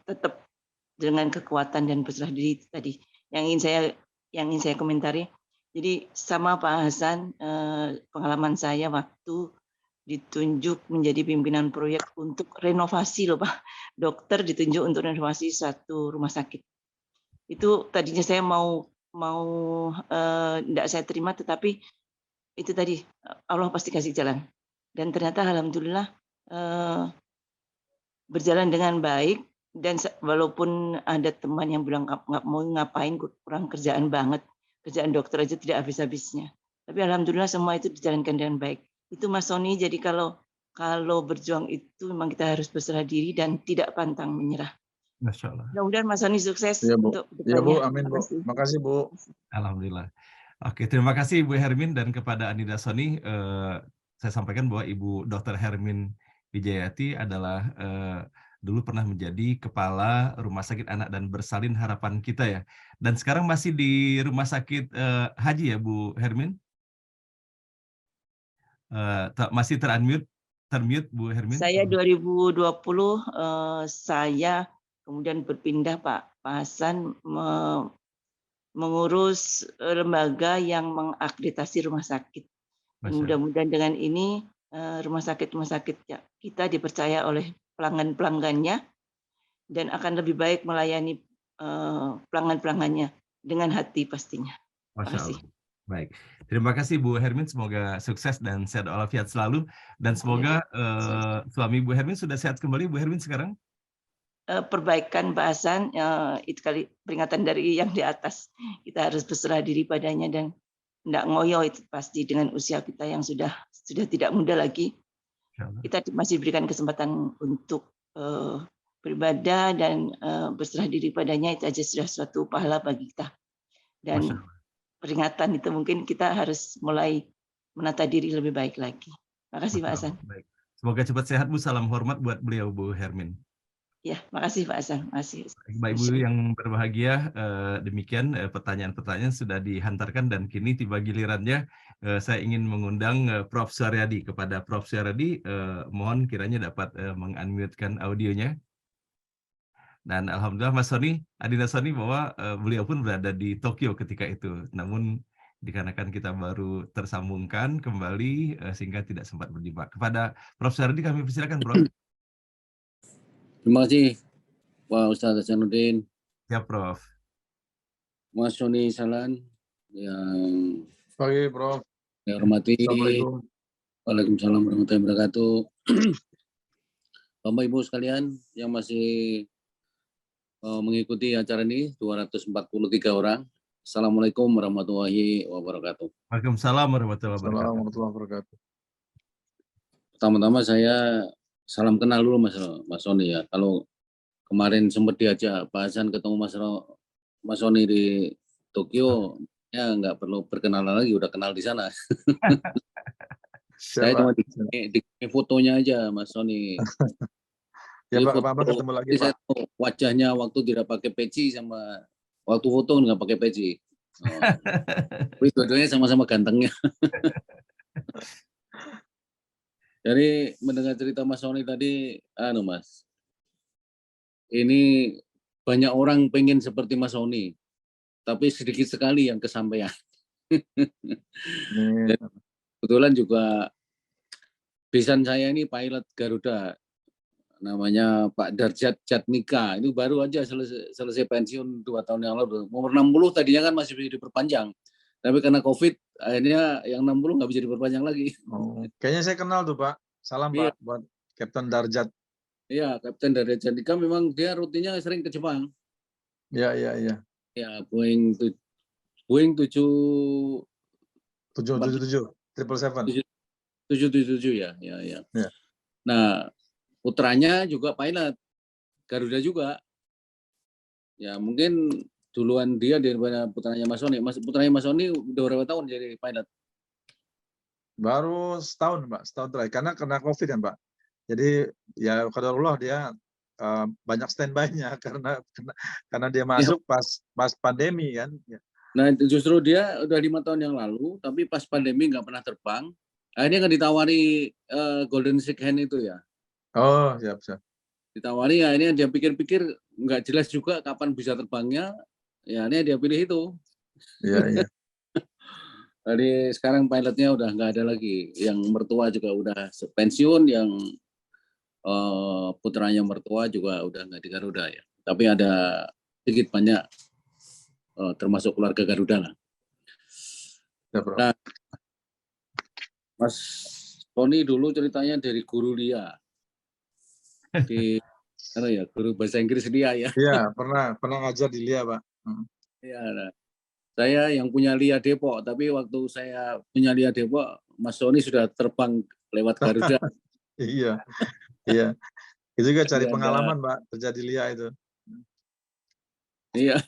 tetap dengan kekuatan dan berserah diri tadi yang ingin saya komentari. Jadi sama Pak Hasan, pengalaman saya waktu ditunjuk menjadi pimpinan proyek untuk renovasi loh Pak, dokter ditunjuk untuk renovasi satu rumah sakit. Itu tadinya saya mau tidak saya terima, tetapi itu tadi Allah pasti kasih jalan. Dan ternyata alhamdulillah berjalan dengan baik, dan walaupun ada teman yang bilang nggak mau ngapain, kurang kerjaan banget, kerjaan dokter aja tidak habis-habisnya. Tapi alhamdulillah semua itu dijalankan dengan baik. Itu Mas Sony, jadi kalau berjuang itu memang kita harus berserah diri dan tidak pantang menyerah. Masya Allah. Mudah-mudahan Mas Sony sukses ya, Bu. untuk Ya Bu, kedepannya. amin Bu. Makasih Bu. Alhamdulillah. Oke, terima kasih Ibu Hermin, dan kepada Anila Sony, saya sampaikan bahwa Ibu Dr. Hermin Wijayati adalah dulu pernah menjadi kepala Rumah Sakit Anak dan Bersalin Harapan Kita ya. Dan sekarang masih di Rumah Sakit Haji ya Bu Hermin? Masih termute Bu Hermin? Saya 2020 saya kemudian berpindah Pak Hasan mengurus lembaga yang mengakreditasi rumah sakit. Mudah-mudahan dengan ini rumah sakit kita dipercaya oleh pelanggan-pelanggannya dan akan lebih baik melayani pelanggan-pelanggannya dengan hati pastinya. Terima kasih. Baik, terima kasih Bu Hermin, semoga sukses dan sehat walafiat selalu, dan semoga suami Bu Hermin sudah sehat kembali Bu Hermin sekarang. Perbaikan Pak Hasan, itu kali peringatan dari yang di atas, kita harus berserah diri padanya dan tidak ngoyo, itu pasti dengan usia kita yang sudah tidak muda lagi. Kita masih diberikan kesempatan untuk beribadah dan berserah diri padanya, itu aja sudah suatu pahala bagi kita. Dan peringatan itu mungkin kita harus mulai menata diri lebih baik lagi. Terima kasih Pak Hasan. Baik. Semoga cepat sehat Bu, salam hormat buat beliau Bu Hermin. Ya, makasih Pak Hasan. Baik Ibu yang berbahagia, demikian pertanyaan-pertanyaan sudah dihantarkan, dan kini tiba gilirannya saya ingin mengundang Prof. Suaryadi. Kepada Prof. Suaryadi, mohon kiranya dapat meng-unmute-kan audionya. Dan alhamdulillah Mas Sony, Adina Sony, bahwa beliau pun berada di Tokyo ketika itu. Namun dikarenakan kita baru tersambungkan kembali sehingga tidak sempat berjumpa. Kepada Prof. Suaryadi kami persilakan Prof. Terima kasih Pak Ustadz Hasanuddin. Ya Prof. Mas Sony Salan yang Pagi Prof. saya hormati. Assalamualaikum. Waalaikumsalam warahmatullahi wabarakatuh. Bapak Ibu sekalian yang masih mengikuti acara ini, 243 orang. Assalamualaikum warahmatullahi wabarakatuh. Waalaikumsalam warahmatullahi wabarakatuh. Pertama-tama saya salam kenal dulu Mas Sony ya. Kalau kemarin sempat diajak Pak Hasan ketemu Mas Sony di Tokyo, ya nggak perlu perkenalan lagi, udah kenal di sana. Saya cuma di fotonya aja Mas Sony. Ya Jadi Pak, foto, kapan ketemu lagi saya Pak? tahu wajahnya waktu tidak pakai peci sama waktu foto nggak pakai peci. Oh. Tapi dua-duanya sama-sama gantengnya. Jadi mendengar cerita Mas Sony tadi, Mas, ini banyak orang pengen seperti Mas Sony, tapi sedikit sekali yang kesampaian. Dan kebetulan juga besan saya ini pilot Garuda, namanya Pak Darjat Jatnika, itu baru aja selesai pensiun 2 tahun yang lalu. Umur 60 tadinya kan masih bisa diperpanjang, tapi karena COVID akhirnya yang 60 nggak bisa diperpanjang lagi. Oh, kayaknya saya kenal tuh Pak. Salam Iya. Pak buat Kapten Darjat. Iya, Kapten Darjat Jatnika memang dia rutinnya sering ke Jepang. Ya. Ya, Boeing 777 777 777 ya. Ya. Nah, putranya juga pilot Garuda juga. Ya, mungkin duluan dia daripada putranya Mas Sony. Putranya Mas Sony udah berapa tahun jadi pilot? Baru setahun Pak, setahun terakhir karena kena COVID kan Pak. Jadi ya qadarullah dia banyak standby-nya karena dia masuk pas pandemi kan. Ya. Nah, justru dia udah 5 tahun yang lalu, tapi pas pandemi nggak pernah terbang. Akhirnya kan ditawari Golden Six Hand itu ya. Oh, siap. Ditawari, akhirnya dia pikir-pikir nggak jelas juga kapan bisa terbangnya. Ya, akhirnya dia pilih itu. Iya. Jadi sekarang pilotnya udah nggak ada lagi. Yang mertua juga udah pensiun, yang putranya mertua juga udah nggak di Garuda ya. Tapi ada sedikit banyak termasuk keluarga Garuda lah. Ya, Bro. Nah, Mas Tony dulu ceritanya dari guru dia di guru bahasa Inggris dia ya. Iya, pernah ngajar di LIA Pak. Iya. Nah, saya yang punya LIA Depok, tapi waktu saya punya LIA Depok, Mas Tony sudah terbang lewat Garuda. Iya. Itu juga cari pengalaman Pak kerja di LIA itu. Iya.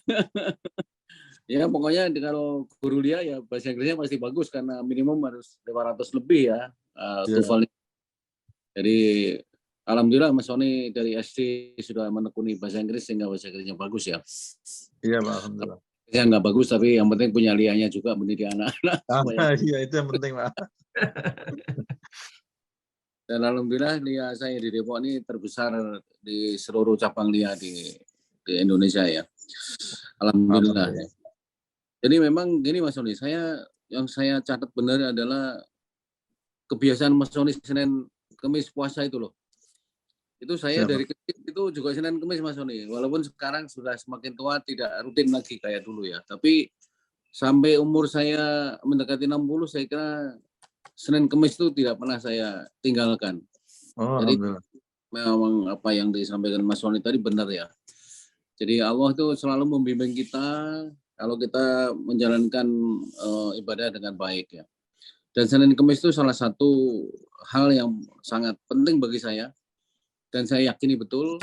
Ya pokoknya kalau guru dia ya bahasa Inggrisnya pasti bagus karena minimum harus 500 lebih ya TOEFL. Jadi alhamdulillah Mas Sony dari SD sudah menekuni bahasa Inggris sehingga bahasa Inggrisnya bagus ya. Iya Pak, alhamdulillah. Ya nggak bagus tapi yang penting punya lianya juga mendidik anak-anak. Iya itu yang penting Pak. Dan alhamdulillah LIA saya di Depok ini terbesar di seluruh cabang LIA di Indonesia ya. Alhamdulillah. Ya. Jadi memang gini Mas Sony, yang saya catat benar adalah kebiasaan Mas Sony Senin Kamis puasa itu loh. Itu saya dari kecil itu juga Senin Kamis Mas Sony. Walaupun sekarang sudah semakin tua tidak rutin lagi kayak dulu ya. Tapi sampai umur saya mendekati 60 saya kira Senin Kamis itu tidak pernah saya tinggalkan. Oh, jadi memang apa yang disampaikan Mas Sony tadi benar ya. Jadi Allah itu selalu membimbing kita kalau kita menjalankan ibadah dengan baik ya. Dan Senin Kamis itu salah satu hal yang sangat penting bagi saya. Dan saya yakini betul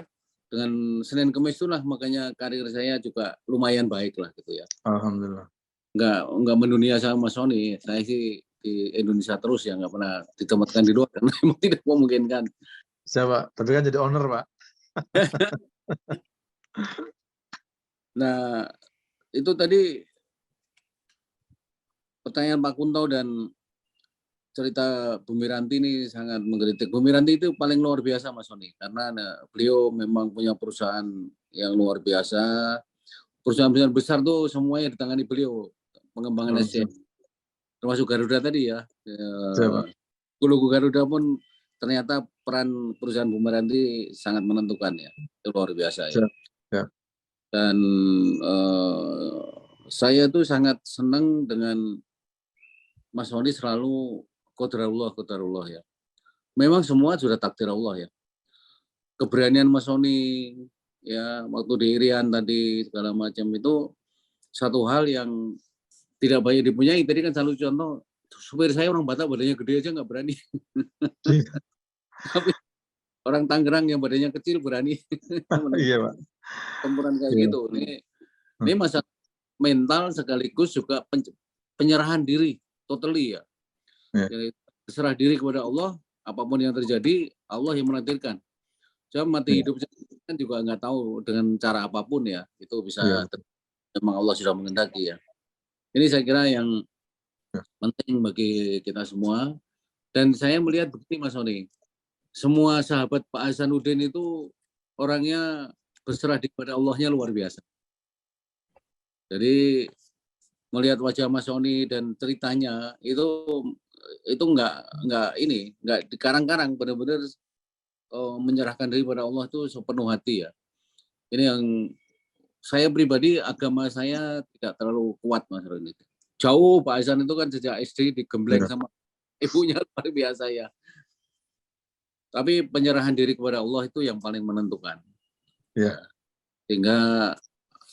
dengan Senin Kamis itulah makanya karir saya juga lumayan baik lah gitu ya. Alhamdulillah. Enggak mendunia sama Mas Sony. Saya sih di Indonesia terus ya, nggak pernah ditempatkan di luar karena memang tidak memungkinkan. Siapa? Tapi kan jadi owner Pak. Nah itu tadi pertanyaan Pak Kunto dan cerita Bu Miranti ini sangat menggelitik. Bu Miranti itu paling luar biasa Mas Sony karena beliau memang punya perusahaan yang luar biasa. Perusahaan-perusahaan besar tuh semuanya ditangani beliau pengembangan SDM. Termasuk Garuda tadi ya. Logo Garuda pun ternyata peran perusahaan Bu Miranti sangat menentukan ya. Itu luar biasa ya. Dan saya tuh sangat senang dengan Mas Sony selalu qadarullah ya. Memang semua sudah takdir Allah ya. Keberanian Mas Sony ya waktu di Irian tadi segala macam itu satu hal yang tidak banyak dipunyai. Tadi kan selalu contoh supir saya orang Batak badannya gede aja nggak berani. orang Tangerang yang badannya kecil berani Iya, Pak. pertempuran kayak Iya. gitu. Ini masalah mental sekaligus juga penyerahan diri totally ya. Iya. Jadi, serah diri kepada Allah, apapun yang terjadi Allah yang menakdirkan. Cuma mati hidup kan juga nggak tahu dengan cara apapun ya, itu bisa memang Allah sudah menghendaki ya. Ini saya kira yang penting bagi kita semua. Dan saya melihat begini Mas Sony, semua sahabat Pak Hasanuddin itu orangnya berserah diri pada Allahnya luar biasa. Jadi melihat wajah Mas Sony dan ceritanya itu nggak dikarang-karang, benar-benar menyerahkan diri pada Allah itu sepenuh hati ya. Ini yang saya pribadi, agama saya tidak terlalu kuat Mas Roni. Jauh Pak Hasan itu kan sejak SD digembleng sama ibunya luar biasa ya. Tapi penyerahan diri kepada Allah itu yang paling menentukan. Ya. Sehingga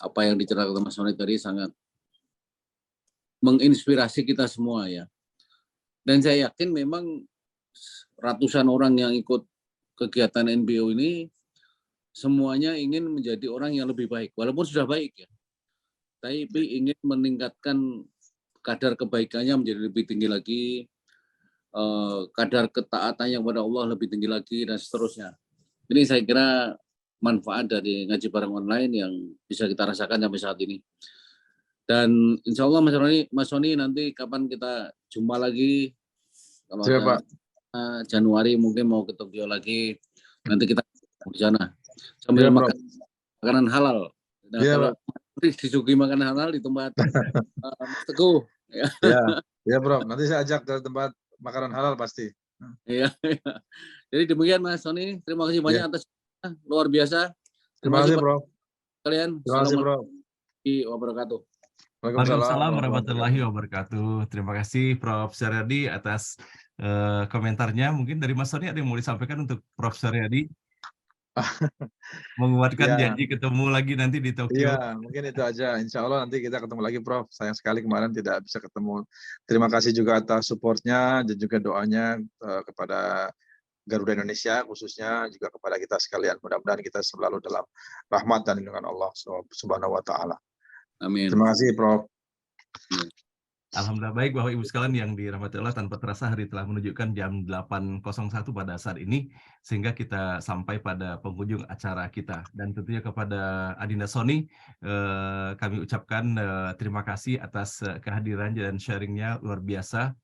apa yang diceritakan Mas Roni tadi sangat menginspirasi kita semua ya. Dan saya yakin memang ratusan orang yang ikut kegiatan NBO ini semuanya ingin menjadi orang yang lebih baik, walaupun sudah baik ya. Tapi ingin meningkatkan kadar kebaikannya menjadi lebih tinggi lagi, kadar ketaatannya kepada Allah lebih tinggi lagi, dan seterusnya. Ini saya kira manfaat dari ngaji bareng online yang bisa kita rasakan sampai saat ini. Dan insya Allah Mas Sony nanti kapan kita jumpa lagi, kalau ada Januari mungkin mau ke Tokyo lagi, nanti kita di sana sambil makan makanan halal. Nah, kalau disuguhi makanan halal di tempat Mas Teguh. Ya Bro, nanti saya ajak ke tempat makanan halal pasti. Iya. Jadi demikian Mas Sony, terima kasih banyak atas luar biasa. Terima kasih Bro. Kalian. Terima kasih Bro. Assalamualaikum wabarakatuh. Waalaikumsalam warahmatullahi wabarakatuh. Terima kasih Prof. Suryadi atas komentarnya. Mungkin dari Mas Sony ada yang mau disampaikan untuk Prof. Suryadi? Menguatkan janji ketemu lagi nanti di Tokyo. Iya, mungkin itu aja. Insya Allah nanti kita ketemu lagi Prof. Sayang sekali kemarin tidak bisa ketemu. Terima kasih juga atas supportnya dan juga doanya kepada Garuda Indonesia, khususnya juga kepada kita sekalian. Mudah-mudahan kita selalu dalam rahmat dan lindungan Allah Subhanahu wa Ta'ala. Amin. Terima kasih, Prof. Alhamdulillah, baik Bapak Ibu sekalian yang dirahmati Allah, tanpa terasa hari telah menunjukkan jam 8.01 pada saat ini, sehingga kita sampai pada penghujung acara kita. Dan tentunya kepada Adinda Sony, kami ucapkan terima kasih atas kehadiran dan sharingnya luar biasa.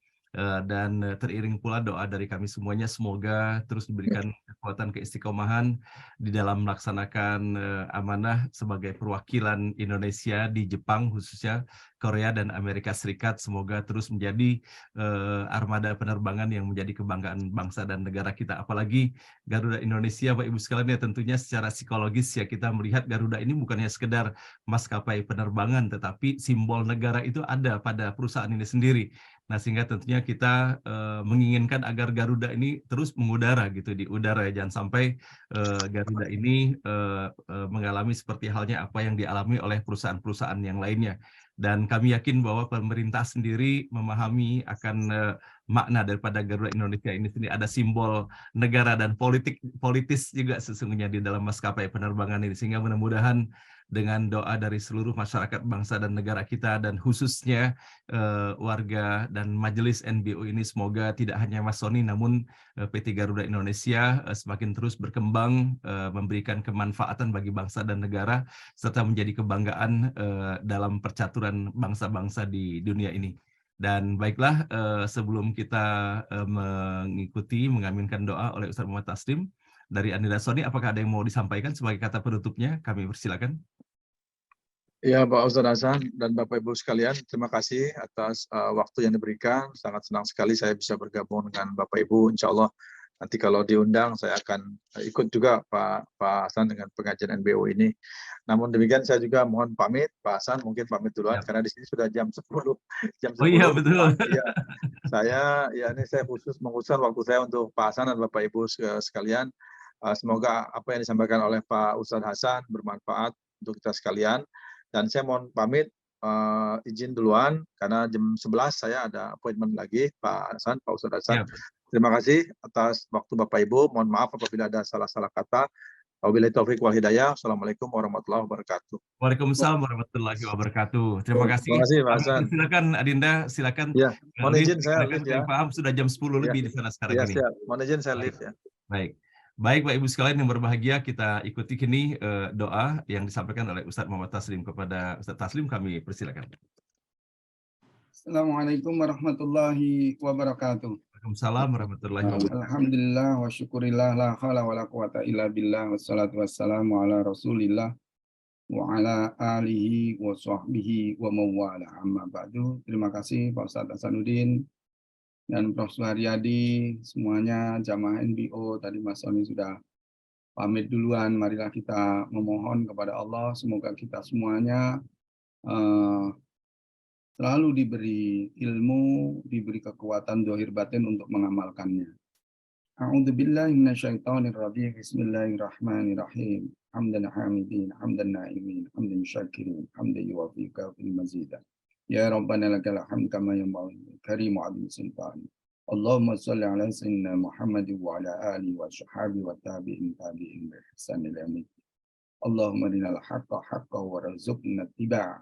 Dan teriring pula doa dari kami semuanya, semoga terus diberikan kekuatan keistiqomahan di dalam melaksanakan amanah sebagai perwakilan Indonesia di Jepang, khususnya Korea dan Amerika Serikat. Semoga terus menjadi armada penerbangan yang menjadi kebanggaan bangsa dan negara kita. Apalagi Garuda Indonesia, Bapak Ibu sekalian, ya tentunya secara psikologis ya kita melihat Garuda ini bukannya sekedar maskapai penerbangan, tetapi simbol negara itu ada pada perusahaan ini sendiri. Nah, sehingga tentunya kita menginginkan agar Garuda ini terus mengudara gitu di udara ya. Jangan sampai Garuda ini mengalami seperti halnya apa yang dialami oleh perusahaan-perusahaan yang lainnya. Dan kami yakin bahwa pemerintah sendiri memahami akan makna daripada Garuda Indonesia ini sendiri, ada simbol negara dan politis juga sesungguhnya di dalam maskapai penerbangan ini, sehingga mudah-mudahan dengan doa dari seluruh masyarakat bangsa dan negara kita, dan khususnya warga dan majelis NBO ini, semoga tidak hanya Mas Sony namun PT Garuda Indonesia semakin terus berkembang, memberikan kemanfaatan bagi bangsa dan negara, serta menjadi kebanggaan dalam percaturan bangsa-bangsa di dunia ini. Dan baiklah, sebelum kita mengaminkan doa oleh Ustaz Muhammad Taslim, dari Adinda Sony, apakah ada yang mau disampaikan sebagai kata penutupnya? Kami persilakan. Ya, Pak Ustadz Hasan dan Bapak Ibu sekalian, terima kasih atas waktu yang diberikan. Sangat senang sekali saya bisa bergabung dengan Bapak Ibu. Insya Allah nanti kalau diundang saya akan ikut juga Pak Hasan dengan pengajian NBO ini. Namun demikian saya juga mohon pamit, Pak Hasan mungkin pamit duluan karena di sini sudah jam 10. Oh iya, betul. Ya, saya ini saya mengkhususkan waktu saya untuk Pak Hasan dan Bapak Ibu sekalian. Semoga apa yang disampaikan oleh Pak Ustadz Hasan bermanfaat untuk kita sekalian. Dan saya mohon pamit, izin duluan karena jam 11 saya ada appointment lagi, Pak Hasan, Pak Ustadz Hasan. Siap. Terima kasih atas waktu Bapak Ibu. Mohon maaf apabila ada salah-salah kata. Wabillahi taufiq wal hidayah. Assalamualaikum warahmatullahi wabarakatuh. Waalaikumsalam warahmatullahi wabarakatuh. Terima kasih. Terima kasih, Pak Hasan. Silakan Adinda, silakan. Ya, mohon Liv, izin saya silakan, live ya. saya paham sudah jam 10 Ya. lebih di sana sekarang Ya, ini. siap. Mohon izin saya live ya. Baik. Baik, Bapak Ibu sekalian yang berbahagia, kita ikuti kini doa yang disampaikan oleh Ustadz Muhammad Taslim kepada Ustadz Taslim, kami persilakan. Assalamualaikum warahmatullahi wabarakatuh. Waalaikumsalam warahmatullahi wabarakatuh. Alhamdulillah wa syukurillah la haula wa la quwata illa billah wassalatu wassalamu ala rasulillah wa ala alihi wa sahbihi wa mawala amma ba'du. Terima kasih Pak Ustadz Hasanuddin dan Prof. Suharyadi, semuanya jamaah NBO, tadi Mas Soni sudah pamit duluan. Marilah kita memohon kepada Allah, semoga kita semuanya selalu diberi ilmu, diberi kekuatan zahir batin untuk mengamalkannya. A'udzubillahi minasyaitonir rajim. Bismillahirrahmanirrahim. Hamdan hamidin, hamdan na'imin, hamdan syakirin, hamdan yuwafi kafil mazidah. Ya Rabbana lakal hamd kama yanbaghi karim azim sultan. Allahumma shalli ala sayyidina Muhammad wa ala alihi wa sahbihi wa tabi'in bi ihsan ila yaumil. Allahumma arinal haqqa haqqan warzuqna ittiba'a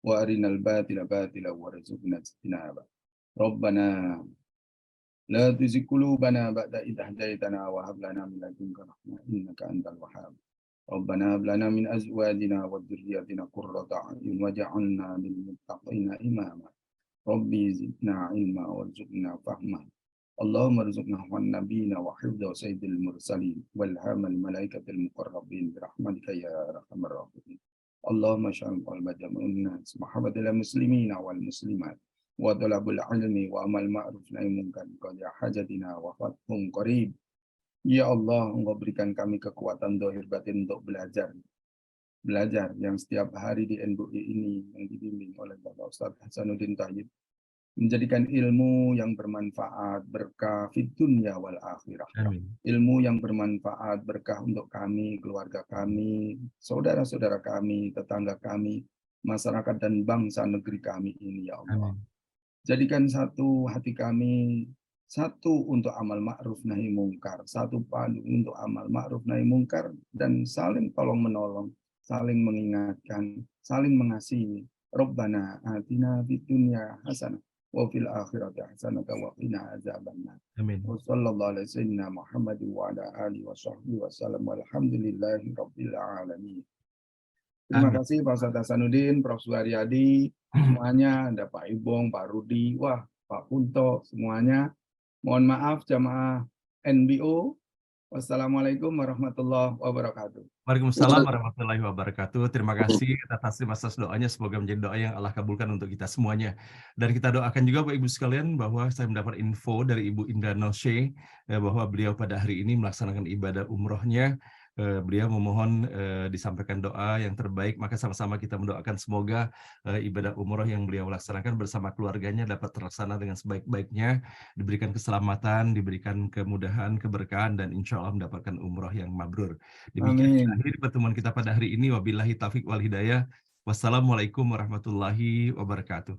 wa arinal batila batila warzuqna ijtinaba. Rabbana la tuzigh qulubana ba'da idh hadaytana wa hab lana min ladunka rahmah innaka antal wahhab. Rabbana hab lana min azwajina wa dhurriyyatina qurrata a'yun waj'alna lil muttaqina imama. Rabbi zidna ilma warzuqna fahma. Allahumma rzuqna wan nabiyina wa hifdha sayyidil mursalin wal hamal malaikatil muqarrabin bi rahmatika ya arhamar rahimin. Allahumma sya'al qalba jam'un nas mahabbatal muslimina wal muslimat wa talabul ilmi wa amal ma'ruf nahi munkar qad hajatina wa fathum qarib. Ya Allah, Engkau berikan kami kekuatan zahir batin untuk belajar yang setiap hari di NBI ini yang dibimbing oleh Bapak Ustadz Hasanuddin Thayyib, menjadikan ilmu yang bermanfaat, berkah fid dunya wal akhirah. Amin. Ilmu yang bermanfaat, berkah untuk kami, keluarga kami, saudara-saudara kami, tetangga kami, masyarakat dan bangsa negeri kami ini, ya Allah. Amin. Jadikan satu hati kami, satu untuk amal ma'ruf nahi mungkar, satu padu untuk amal ma'ruf nahi mungkar, dan saling tolong menolong, saling mengingatkan, saling mengasihi. Rabbana atina fid dunya hasanah wa fil akhirati hasanatan wa qina adzabannar. Amin. Wa sallallahu alaihi sayyidina Muhammad wa ala alihi wa sahbihi wa sallam walhamdulillahi rabbil alamin. Terima Amin. kasih Pak Ustadz Hasanuddin, Prof. Suharyadi, semuanya, ada Pak Ibong, Pak Rudi, wah Pak Punto, semuanya. Mohon maaf jamaah NBO. Wassalamualaikum warahmatullahi wabarakatuh. Waalaikumsalam warahmatullahi wabarakatuh. Terima kasih atas doanya. Semoga menjadi doa yang Allah kabulkan untuk kita semuanya. Dan kita doakan juga Bapak Ibu sekalian bahwa saya mendapat info dari Ibu Indra Noshe bahwa beliau pada hari ini melaksanakan ibadah umrohnya. Beliau memohon disampaikan doa yang terbaik, maka sama-sama kita mendoakan semoga ibadah umroh yang beliau laksanakan bersama keluarganya dapat terlaksana dengan sebaik-baiknya, diberikan keselamatan, diberikan kemudahan, keberkahan, dan insya Allah mendapatkan umroh yang mabrur. Demikian akhir pertemuan kita pada hari ini. Wabillahi taufiq wal hidayah. Wassalamualaikum warahmatullahi wabarakatuh.